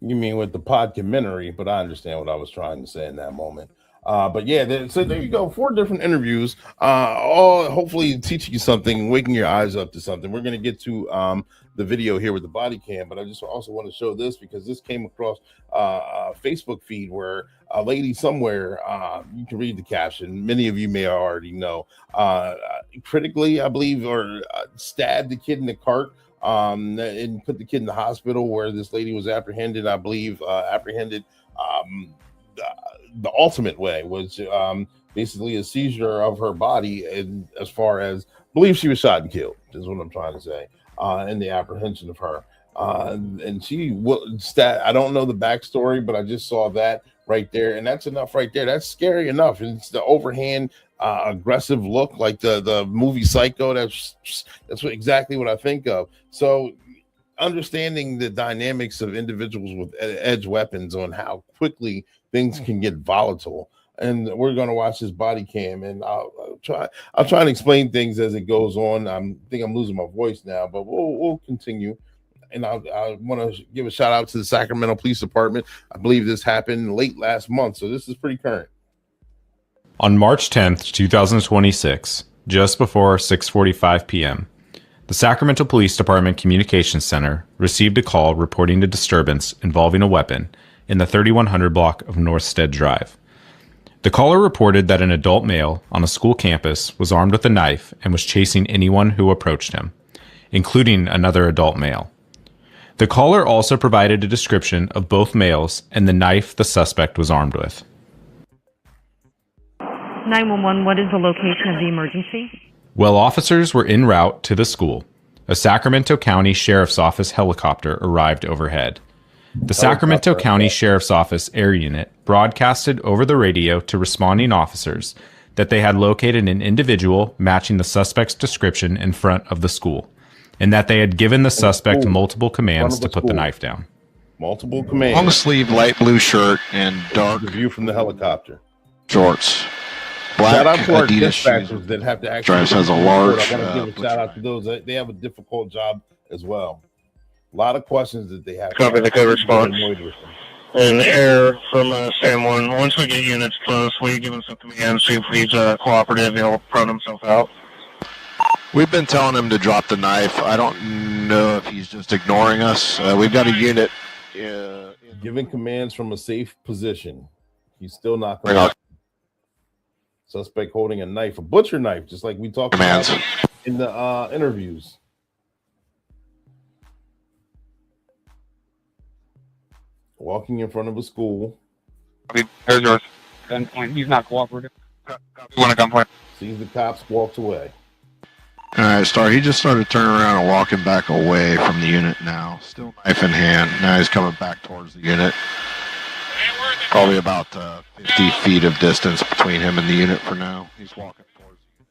You mean with the Podumentary, but I understand what I was trying to say in that moment. But yeah, so there you go. 4 different interviews, all hopefully teaching you something, waking your eyes up to something. We're going to get to the video here with the body cam, but I just also want to show this because this came across a Facebook feed where a lady somewhere, you can read the caption. Many of you may already know, critically, I believe, or stabbed the kid in the cart and put the kid in the hospital where this lady was apprehended, I believe, the ultimate way was basically a seizure of her body, and as far as believe she was shot and killed is what I'm trying to say, in the apprehension of her. And she I don't know the backstory, but I just saw that right there, and that's enough right there. That's scary enough. And it's the overhand aggressive look like the movie Psycho. That's exactly what I think of. So understanding the dynamics of individuals with edge weapons on how quickly things can get volatile. And we're going to watch this body cam, and I'll try and explain things as it goes on. I think I'm losing my voice now, but we'll continue. And I want to give a shout out to the Sacramento Police Department. I believe this happened late last month, so this is pretty current. On March 10th, 2026, just before 6:45 p.m., the Sacramento Police Department Communications Center received a call reporting a disturbance involving a weapon in the 3100 block of Northstead Drive. The caller reported that an adult male on a school campus was armed with a knife and was chasing anyone who approached him, including another adult male. The caller also provided a description of both males and the knife the suspect was armed with. 911, what is the location of the emergency? While officers were en route to the school, a Sacramento County Sheriff's Office helicopter arrived overhead. The Sacramento County Sheriff's Office Air Unit broadcasted over the radio to responding officers that they had located an individual matching the suspect's description in front of the school, and that they had given the suspect multiple commands to put the knife down. Multiple commands. Long sleeve light blue shirt and dark view from the helicopter. Shorts. Black shout out to our Adidas dispatchers shoes. that have to actually. Drives has a large. I want to give a shout out to those. They have a difficult job as well. A lot of questions that they have. Copy the code response. And air from San Juan. Once we get units close, will you give him some commands, see if he's cooperative, he'll prone himself out. We've been telling him to drop the knife. I don't know if he's just ignoring us. We've got a unit. Giving commands from a safe position. He's still not going to. Suspect holding a knife, a butcher knife, just like we talked about in the interviews. Walking in front of a school. There's yours. Gunpoint. He's not cooperative. Want a gunpoint? Sees the cops, walks away. All right, Star. He just started turning around and walking back away from the unit now. Still knife in hand. Now he's coming back towards the unit. Probably about 50 feet of distance between him and the unit for now. He's walking towards the unit.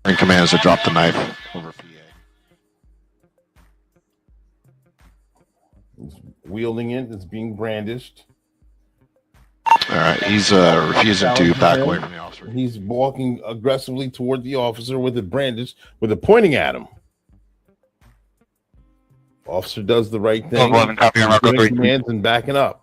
And commands to drop the knife over PA. He's wielding it. It's being brandished. All right, he's refusing to back away from the officer. He's walking aggressively toward the officer with it brandished, with it pointing at him. Officer does the right thing. 11, copy on Rocco 3. Commands and backing up.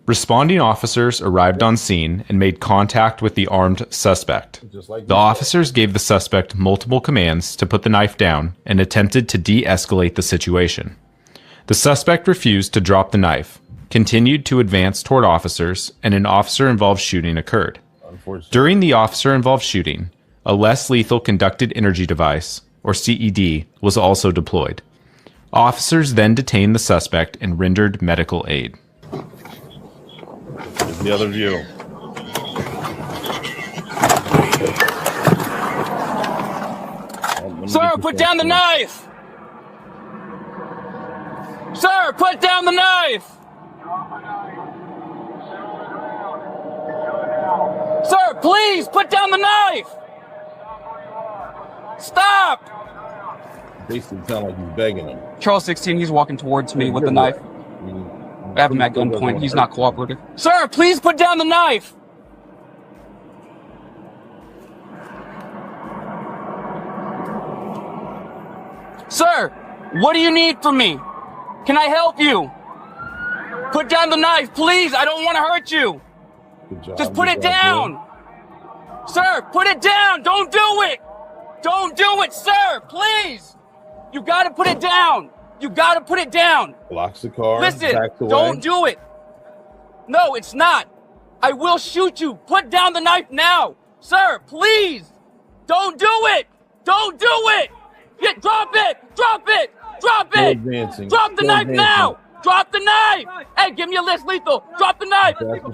Responding officers arrived on scene and made contact with the armed suspect. The officers gave the suspect multiple commands to put the knife down and attempted to de-escalate the situation. The suspect refused to drop the knife, continued to advance toward officers, and an officer-involved shooting occurred. During the officer-involved shooting, a less lethal conducted energy device, or CED, was also deployed. Officers then detained the suspect and rendered medical aid. Here's the other view. Sir, put down the knife! Sir, put down the knife! Sir, please, put down the knife! Stop! Basically sound like he's begging him. Charles 16, he's walking towards me with the knife. I have him at gunpoint. He's not cooperative. Sir, please put down the knife! Sir, what do you need from me? Can I help you? Put down the knife, please. I don't want to hurt you. Good job. Just put it down. Sir, put it down. Don't do it. Don't do it, sir. Please. You got to put it down. You got to put it down. Blocks the car. Listen, backs away. don't do it. No, it's not. I will shoot you. Put down the knife now. Sir, please. Don't do it. Don't do it. Drop it. Drop it. Drop it. Drop the knife now. Drop the knife. Hey, give me a less lethal. Drop the knife. Drop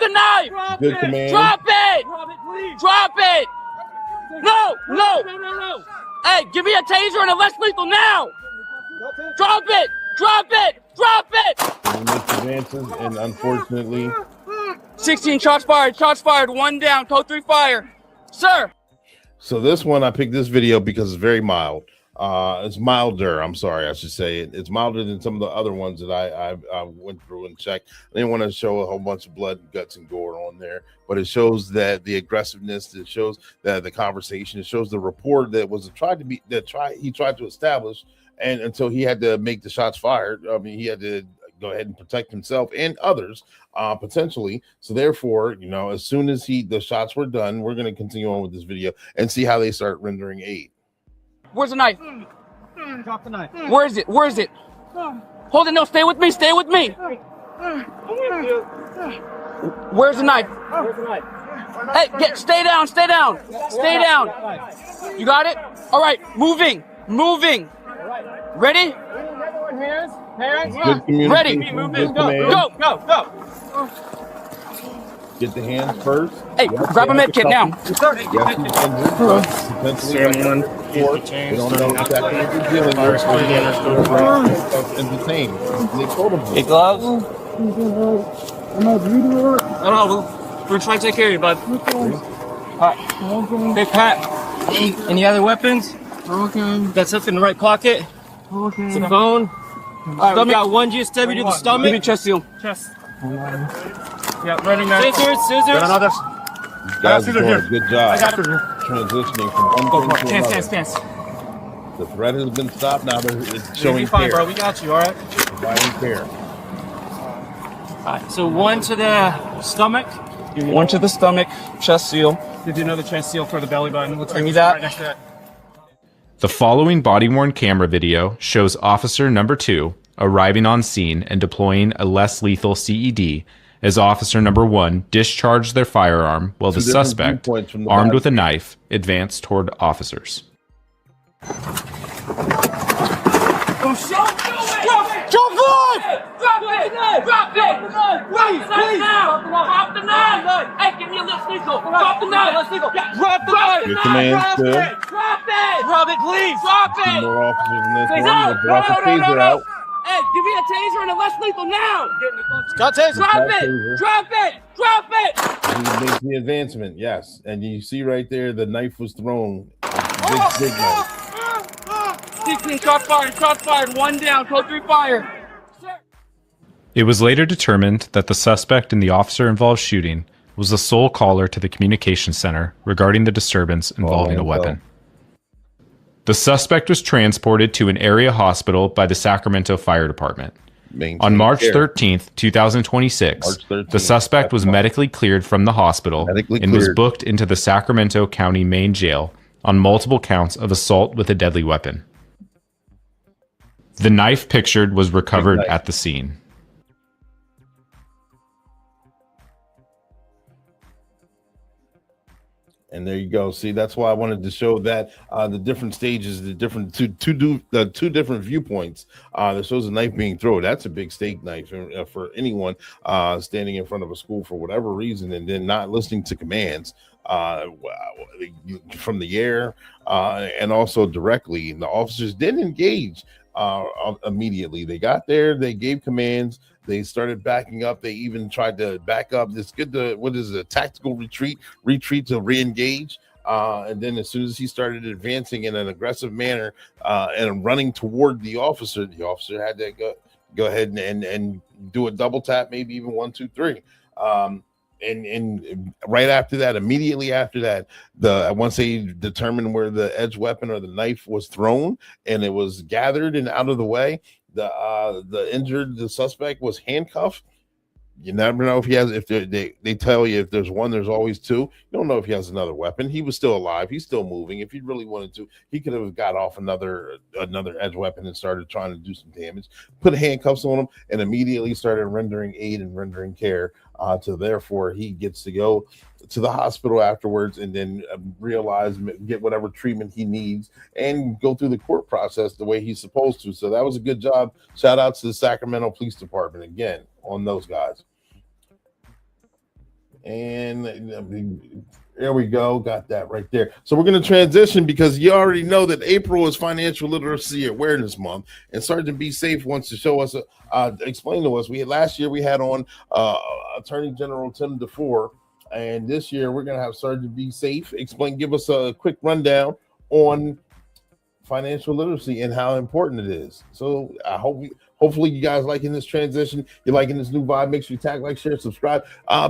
the knife. Good command. Drop it. Drop it. No. Hey, give me a taser and a less lethal now. Drop it. Drop it. Drop it. He makes advances, and unfortunately, 16 shots fired. Shots fired. One down. Code 3 fire. Sir. so this one I picked this video because it's very mild. It's milder. I'm sorry, I should say it. It's milder than some of the other ones that I went through and checked. I didn't want to show a whole bunch of blood, guts, and gore on there, but it shows that the aggressiveness. It shows that the conversation. It shows the rapport that was he tried to establish, and until he had to make the shots fired. I mean, he had to go ahead and protect himself and others potentially. So therefore, as soon as the shots were done, we're going to continue on with this video and see how they start rendering aid. Where's the knife? Drop the knife. Where is it? Where is it? Hold it. No, stay with me. Stay with me. Where's the knife? Where's the knife? Hey, stay down. Stay down. Stay down. You got it? All right. Moving. Ready? Hands. Good Ready. communication, good Go. command. Go. Get the hands first. Hey, grab a med kit now. Yes, he's injured, but potentially they don't know exactly what they're dealing with. And detained. They told him. Hey, gloves. We're trying to take care of you, bud. Alright. Hey, Pat. Any other weapons? Okay. Got something in the right pocket? Okay. It's a phone. Alright, we got one GSW to the stomach. Give me chest seal. Chest. Yeah, running that. Scissors. Got another. You guys are doing a good job. I got it. Transitioning from one thing to another. Stance. The threat has been stopped. Now it's showing You're fine, care. bro. We got you. All right. Providing care. All right. So one to the stomach. One to the stomach. Chest seal. Did another chest seal for the belly button. Looks like Give me it's that. right next to that. The following body-worn camera video shows Officer Number 2 arriving on scene and deploying a less lethal CED as Officer Number 1 discharged their firearm while the suspect, armed with a knife, advanced toward officers. Drop it! Please! Drop the knife! Hey, give me a little lethal! Drop the knife! Drop the knife! Your command still. Drop it! Drop it, please! Drop it! More officers in this one. No. They brought the taser out. Hey, give me a taser and a less lethal now! Got taser! Drop it! Drop it! Drop it! He makes the advancement, yes. And you see right there, the knife was thrown. Big knife. 16 shots fired, one down, code 3 fire. It was later determined that the suspect in the officer-involved shooting was the sole caller to the communications center regarding the disturbance involving a weapon. The suspect was transported to an area hospital by the Sacramento Fire Department. On March 13th, 2026, the suspect was medically cleared from the hospital and was booked into the Sacramento County Main Jail on multiple counts of assault with a deadly weapon. The knife pictured was recovered at the scene. And there you go. See, that's why I wanted to show that the different stages, the different two different viewpoints. That shows a knife being thrown. That's a big steak knife for anyone standing in front of a school for whatever reason, and then not listening to commands from the air and also directly. And the officers didn't engage immediately. They got there, they gave commands, they started backing up, they even tried to back up. It's good to, what is it, a tactical retreat to re-engage. And then as soon as he started advancing in an aggressive manner and running toward the officer had to go ahead and do a double tap, maybe even 1, 2, 3. And right after that, immediately after that, once they determined where the edge weapon or the knife was thrown and it was gathered and out of the way, the suspect was handcuffed. You never know if he has, if they tell you if there's one, there's always two. You don't know if he has another weapon. He was still alive. He's still moving. If he really wanted to, he could have got off another edge weapon and started trying to do some damage, put handcuffs on him, and immediately started rendering aid and rendering care. Therefore, he gets to go to the hospital afterwards and then get whatever treatment he needs and go through the court process the way he's supposed to. So that was a good job. Shout out to the Sacramento Police Department again on those guys. And there we go. Got that right there. So we're going to transition because you already know that April is Financial Literacy Awareness Month, and Sergeant Be Safe wants to show us, explain to us. Last year we had on Attorney General Tim DeFore, and this year we're going to have Sergeant Be Safe give us a quick rundown on financial literacy and how important it is. So I hopefully you guys liking this transition. You're liking this new vibe. Make sure you tag, like, share, subscribe.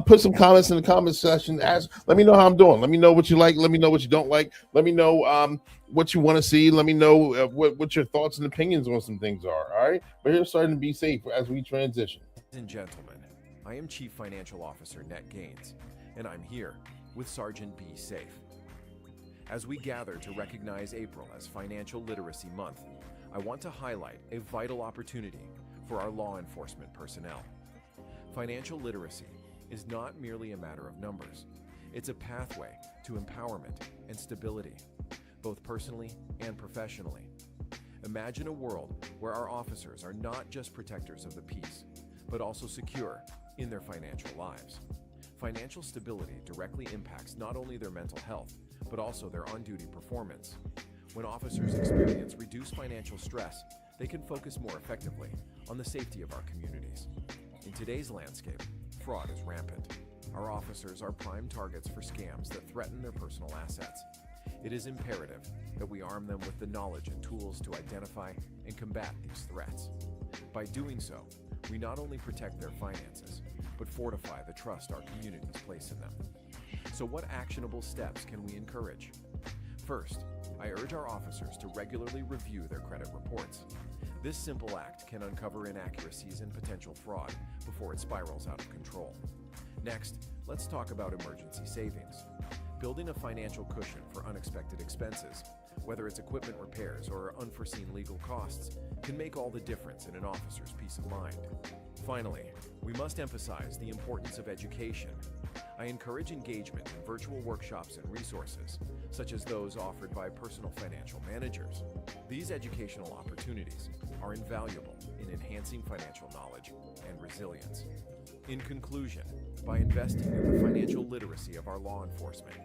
Put some comments in the comment section. Let me know how I'm doing. Let me know what you like. Let me know what you don't like. Let me know what you want to see. Let me know what your thoughts and opinions on some things are. All right. But here's starting to be safe as we transition. Ladies and gentlemen, I am Chief Financial Officer Ned Gaines, and I'm here with Sergeant Be Safe. As we gather to recognize April as Financial Literacy Month, I want to highlight a vital opportunity for our law enforcement personnel. Financial literacy is not merely a matter of numbers. It's a pathway to empowerment and stability, both personally and professionally. Imagine a world where our officers are not just protectors of the peace, but also secure in their financial lives. Financial stability directly impacts not only their mental health, but also their on-duty performance. When officers experience reduced financial stress, they can focus more effectively on the safety of our communities. In today's landscape, fraud is rampant. Our officers are prime targets for scams that threaten their personal assets. It is imperative that we arm them with the knowledge and tools to identify and combat these threats. By doing so, we not only protect their finances, but fortify the trust our communities place in them. So what actionable steps can we encourage? First, I urge our officers to regularly review their credit reports. This simple act can uncover inaccuracies and potential fraud before it spirals out of control. Next, let's talk about emergency savings. Building a financial cushion for unexpected expenses, whether it's equipment repairs or unforeseen legal costs, can make all the difference in an officer's peace of mind. Finally, we must emphasize the importance of education. I encourage engagement in virtual workshops and resources, such as those offered by personal financial managers. These educational opportunities are invaluable in enhancing financial knowledge and resilience. In conclusion, by investing in the financial literacy of our law enforcement,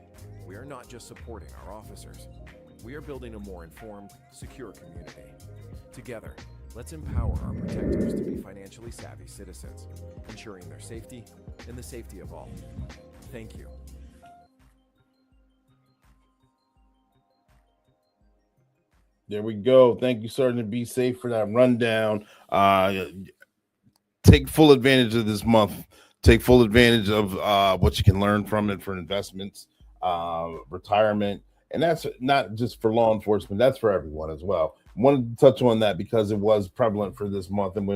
we are not just supporting our officers, we are building a more informed, secure community. Together, let's empower our protectors to be financially savvy citizens, ensuring their safety and the safety of all. Thank you. There we go. Thank you, Sergeant Be Safe, for that rundown. Take full advantage of this month. Take full advantage of what you can learn from it for investments, retirement. And that's not just for law enforcement. That's for everyone as well. Wanted to touch on that because it was prevalent for this month, and we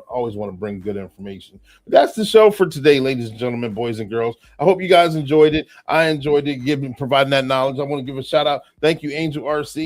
always want to bring good information. But that's the show for today, ladies and gentlemen, boys and girls. I hope you guys enjoyed it. I enjoyed it, providing that knowledge. I want to give a shout out. Thank you, Angel Arce,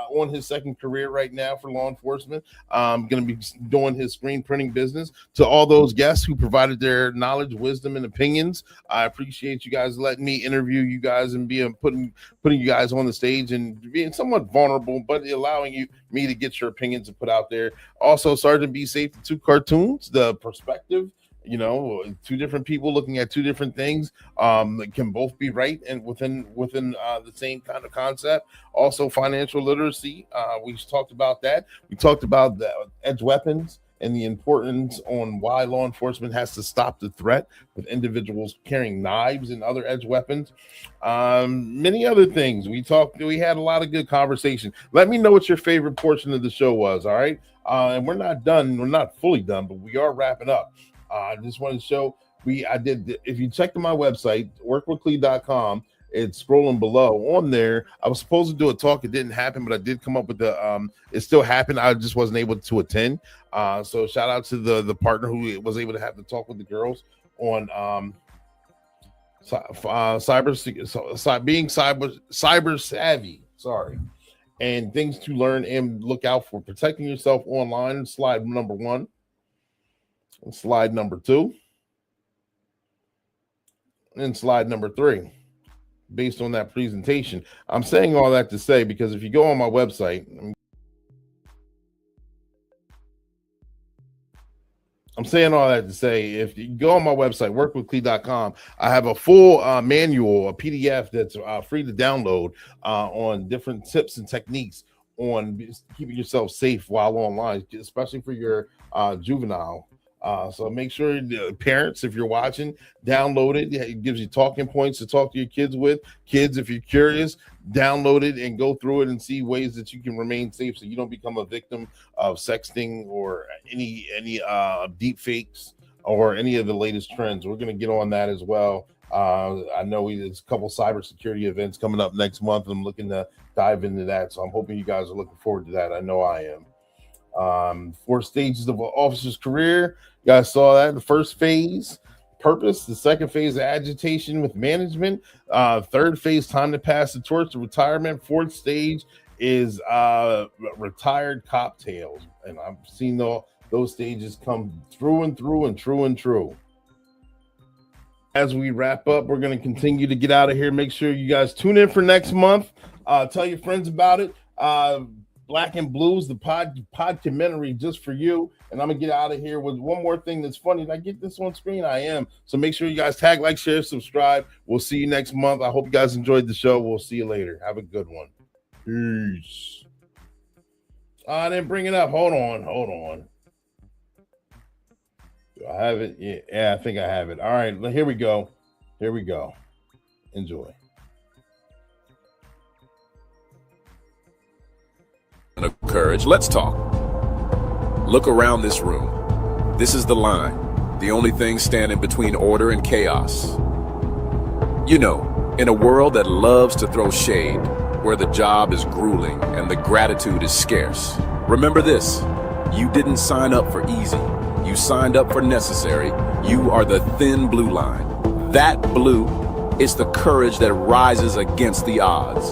on his second career right now for law enforcement. Going to be doing his screen printing business. To all those guests who provided their knowledge, wisdom, and opinions, I appreciate you guys letting me interview you guys and putting you guys on the stage and being somewhat vulnerable, but allowing me to get your opinions and put out there. Also, Sergeant Be Safe, the two cartoons, the perspective. Two different people looking at two different things can both be right and within the same kind of concept. Also, financial literacy. We talked about that. We talked about the edge weapons and the importance on why law enforcement has to stop the threat with individuals carrying knives and other edge weapons. Many other things. We had a lot of good conversation. Let me know what your favorite portion of the show was. All right. And we're not done. We're not fully done, but we are wrapping up. I just wanted to show if you check my website, workwithclee.com, it's scrolling below on there. I was supposed to do a talk. It didn't happen, but I did come up with it still happened. I just wasn't able to attend. So shout out to the partner who was able to have the talk with the girls on being cyber savvy. Sorry. And things to learn and look out for, protecting yourself online. Slide number 1. Slide number 2 and slide number 3 based on that presentation. I'm saying all that to say, because if you go on my website, if you go on my website, workwithclee.com, I have a full manual, a PDF that's free to download on different tips and techniques on keeping yourself safe while online, especially for your juvenile. So make sure, parents, if you're watching, download it. It gives you talking points to talk to your kids with. Kids, if you're curious, download it and go through it and see ways that you can remain safe so you don't become a victim of sexting or any deep fakes or any of the latest trends. We're going to get on that as well. I know there's a couple cybersecurity events coming up next month. I'm looking to dive into that. So I'm hoping you guys are looking forward to that. I know I am. 4 stages of an officer's career. You guys saw that. The first phase, purpose. The second phase, agitation with management. Third phase, time to pass the torch to retirement. Fourth stage is retired cop tales. And I've seen those stages come through and through and true and true. As we wrap up, we're going to continue to get out of here. Make sure you guys tune in for next month. Tell your friends about it. Black and Blues, the Podumentary, just for you. And I'm gonna get out of here with one more thing that's funny. Did I get this on screen? I am. So make sure you guys tag, like, share, subscribe. We'll see you next month. I hope you guys enjoyed the show. We'll see you later. Have a good one. Peace. I didn't bring it up. Hold on. Do I have it? Yeah, I think I have it. All right, here we go. Enjoy. Of courage. Let's talk. Look around this room. This is the line, the only thing standing between order and chaos. You know, in a world that loves to throw shade, where the job is grueling and the gratitude is scarce, remember this: you didn't sign up for easy. You signed up for necessary. You are the thin blue line. That blue is the courage that rises against the odds.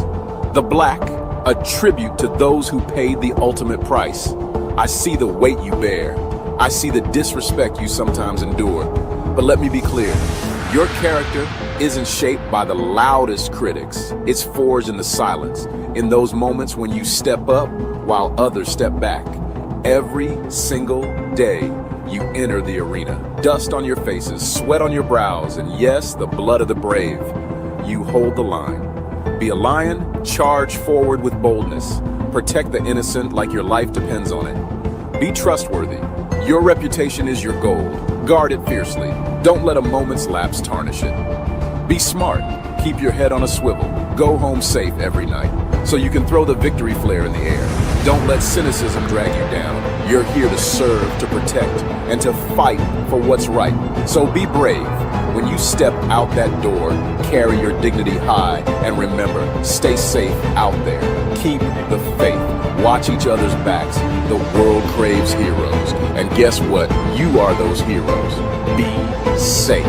The black, a tribute to those who paid the ultimate price. I see the weight you bear. I see the disrespect you sometimes endure. But let me be clear, your character isn't shaped by the loudest critics. It's forged in the silence, in those moments when you step up while others step back. Every single day, you enter the arena. Dust on your faces, sweat on your brows, and yes, the blood of the brave. You hold the line. Be a lion, charge forward with boldness. Protect the innocent like your life depends on it. Be trustworthy. Your reputation is your gold. Guard it fiercely. Don't let a moment's lapse tarnish it. Be smart. Keep your head on a swivel. Go home safe every night, so you can throw the victory flare in the air. Don't let cynicism drag you down. You're here to serve, to protect, and to fight for what's right. So be brave. When you step out that door, carry your dignity high, and remember, stay safe out there. Keep the faith. Watch each other's backs. The world craves heroes. And guess what? You are those heroes. Be safe.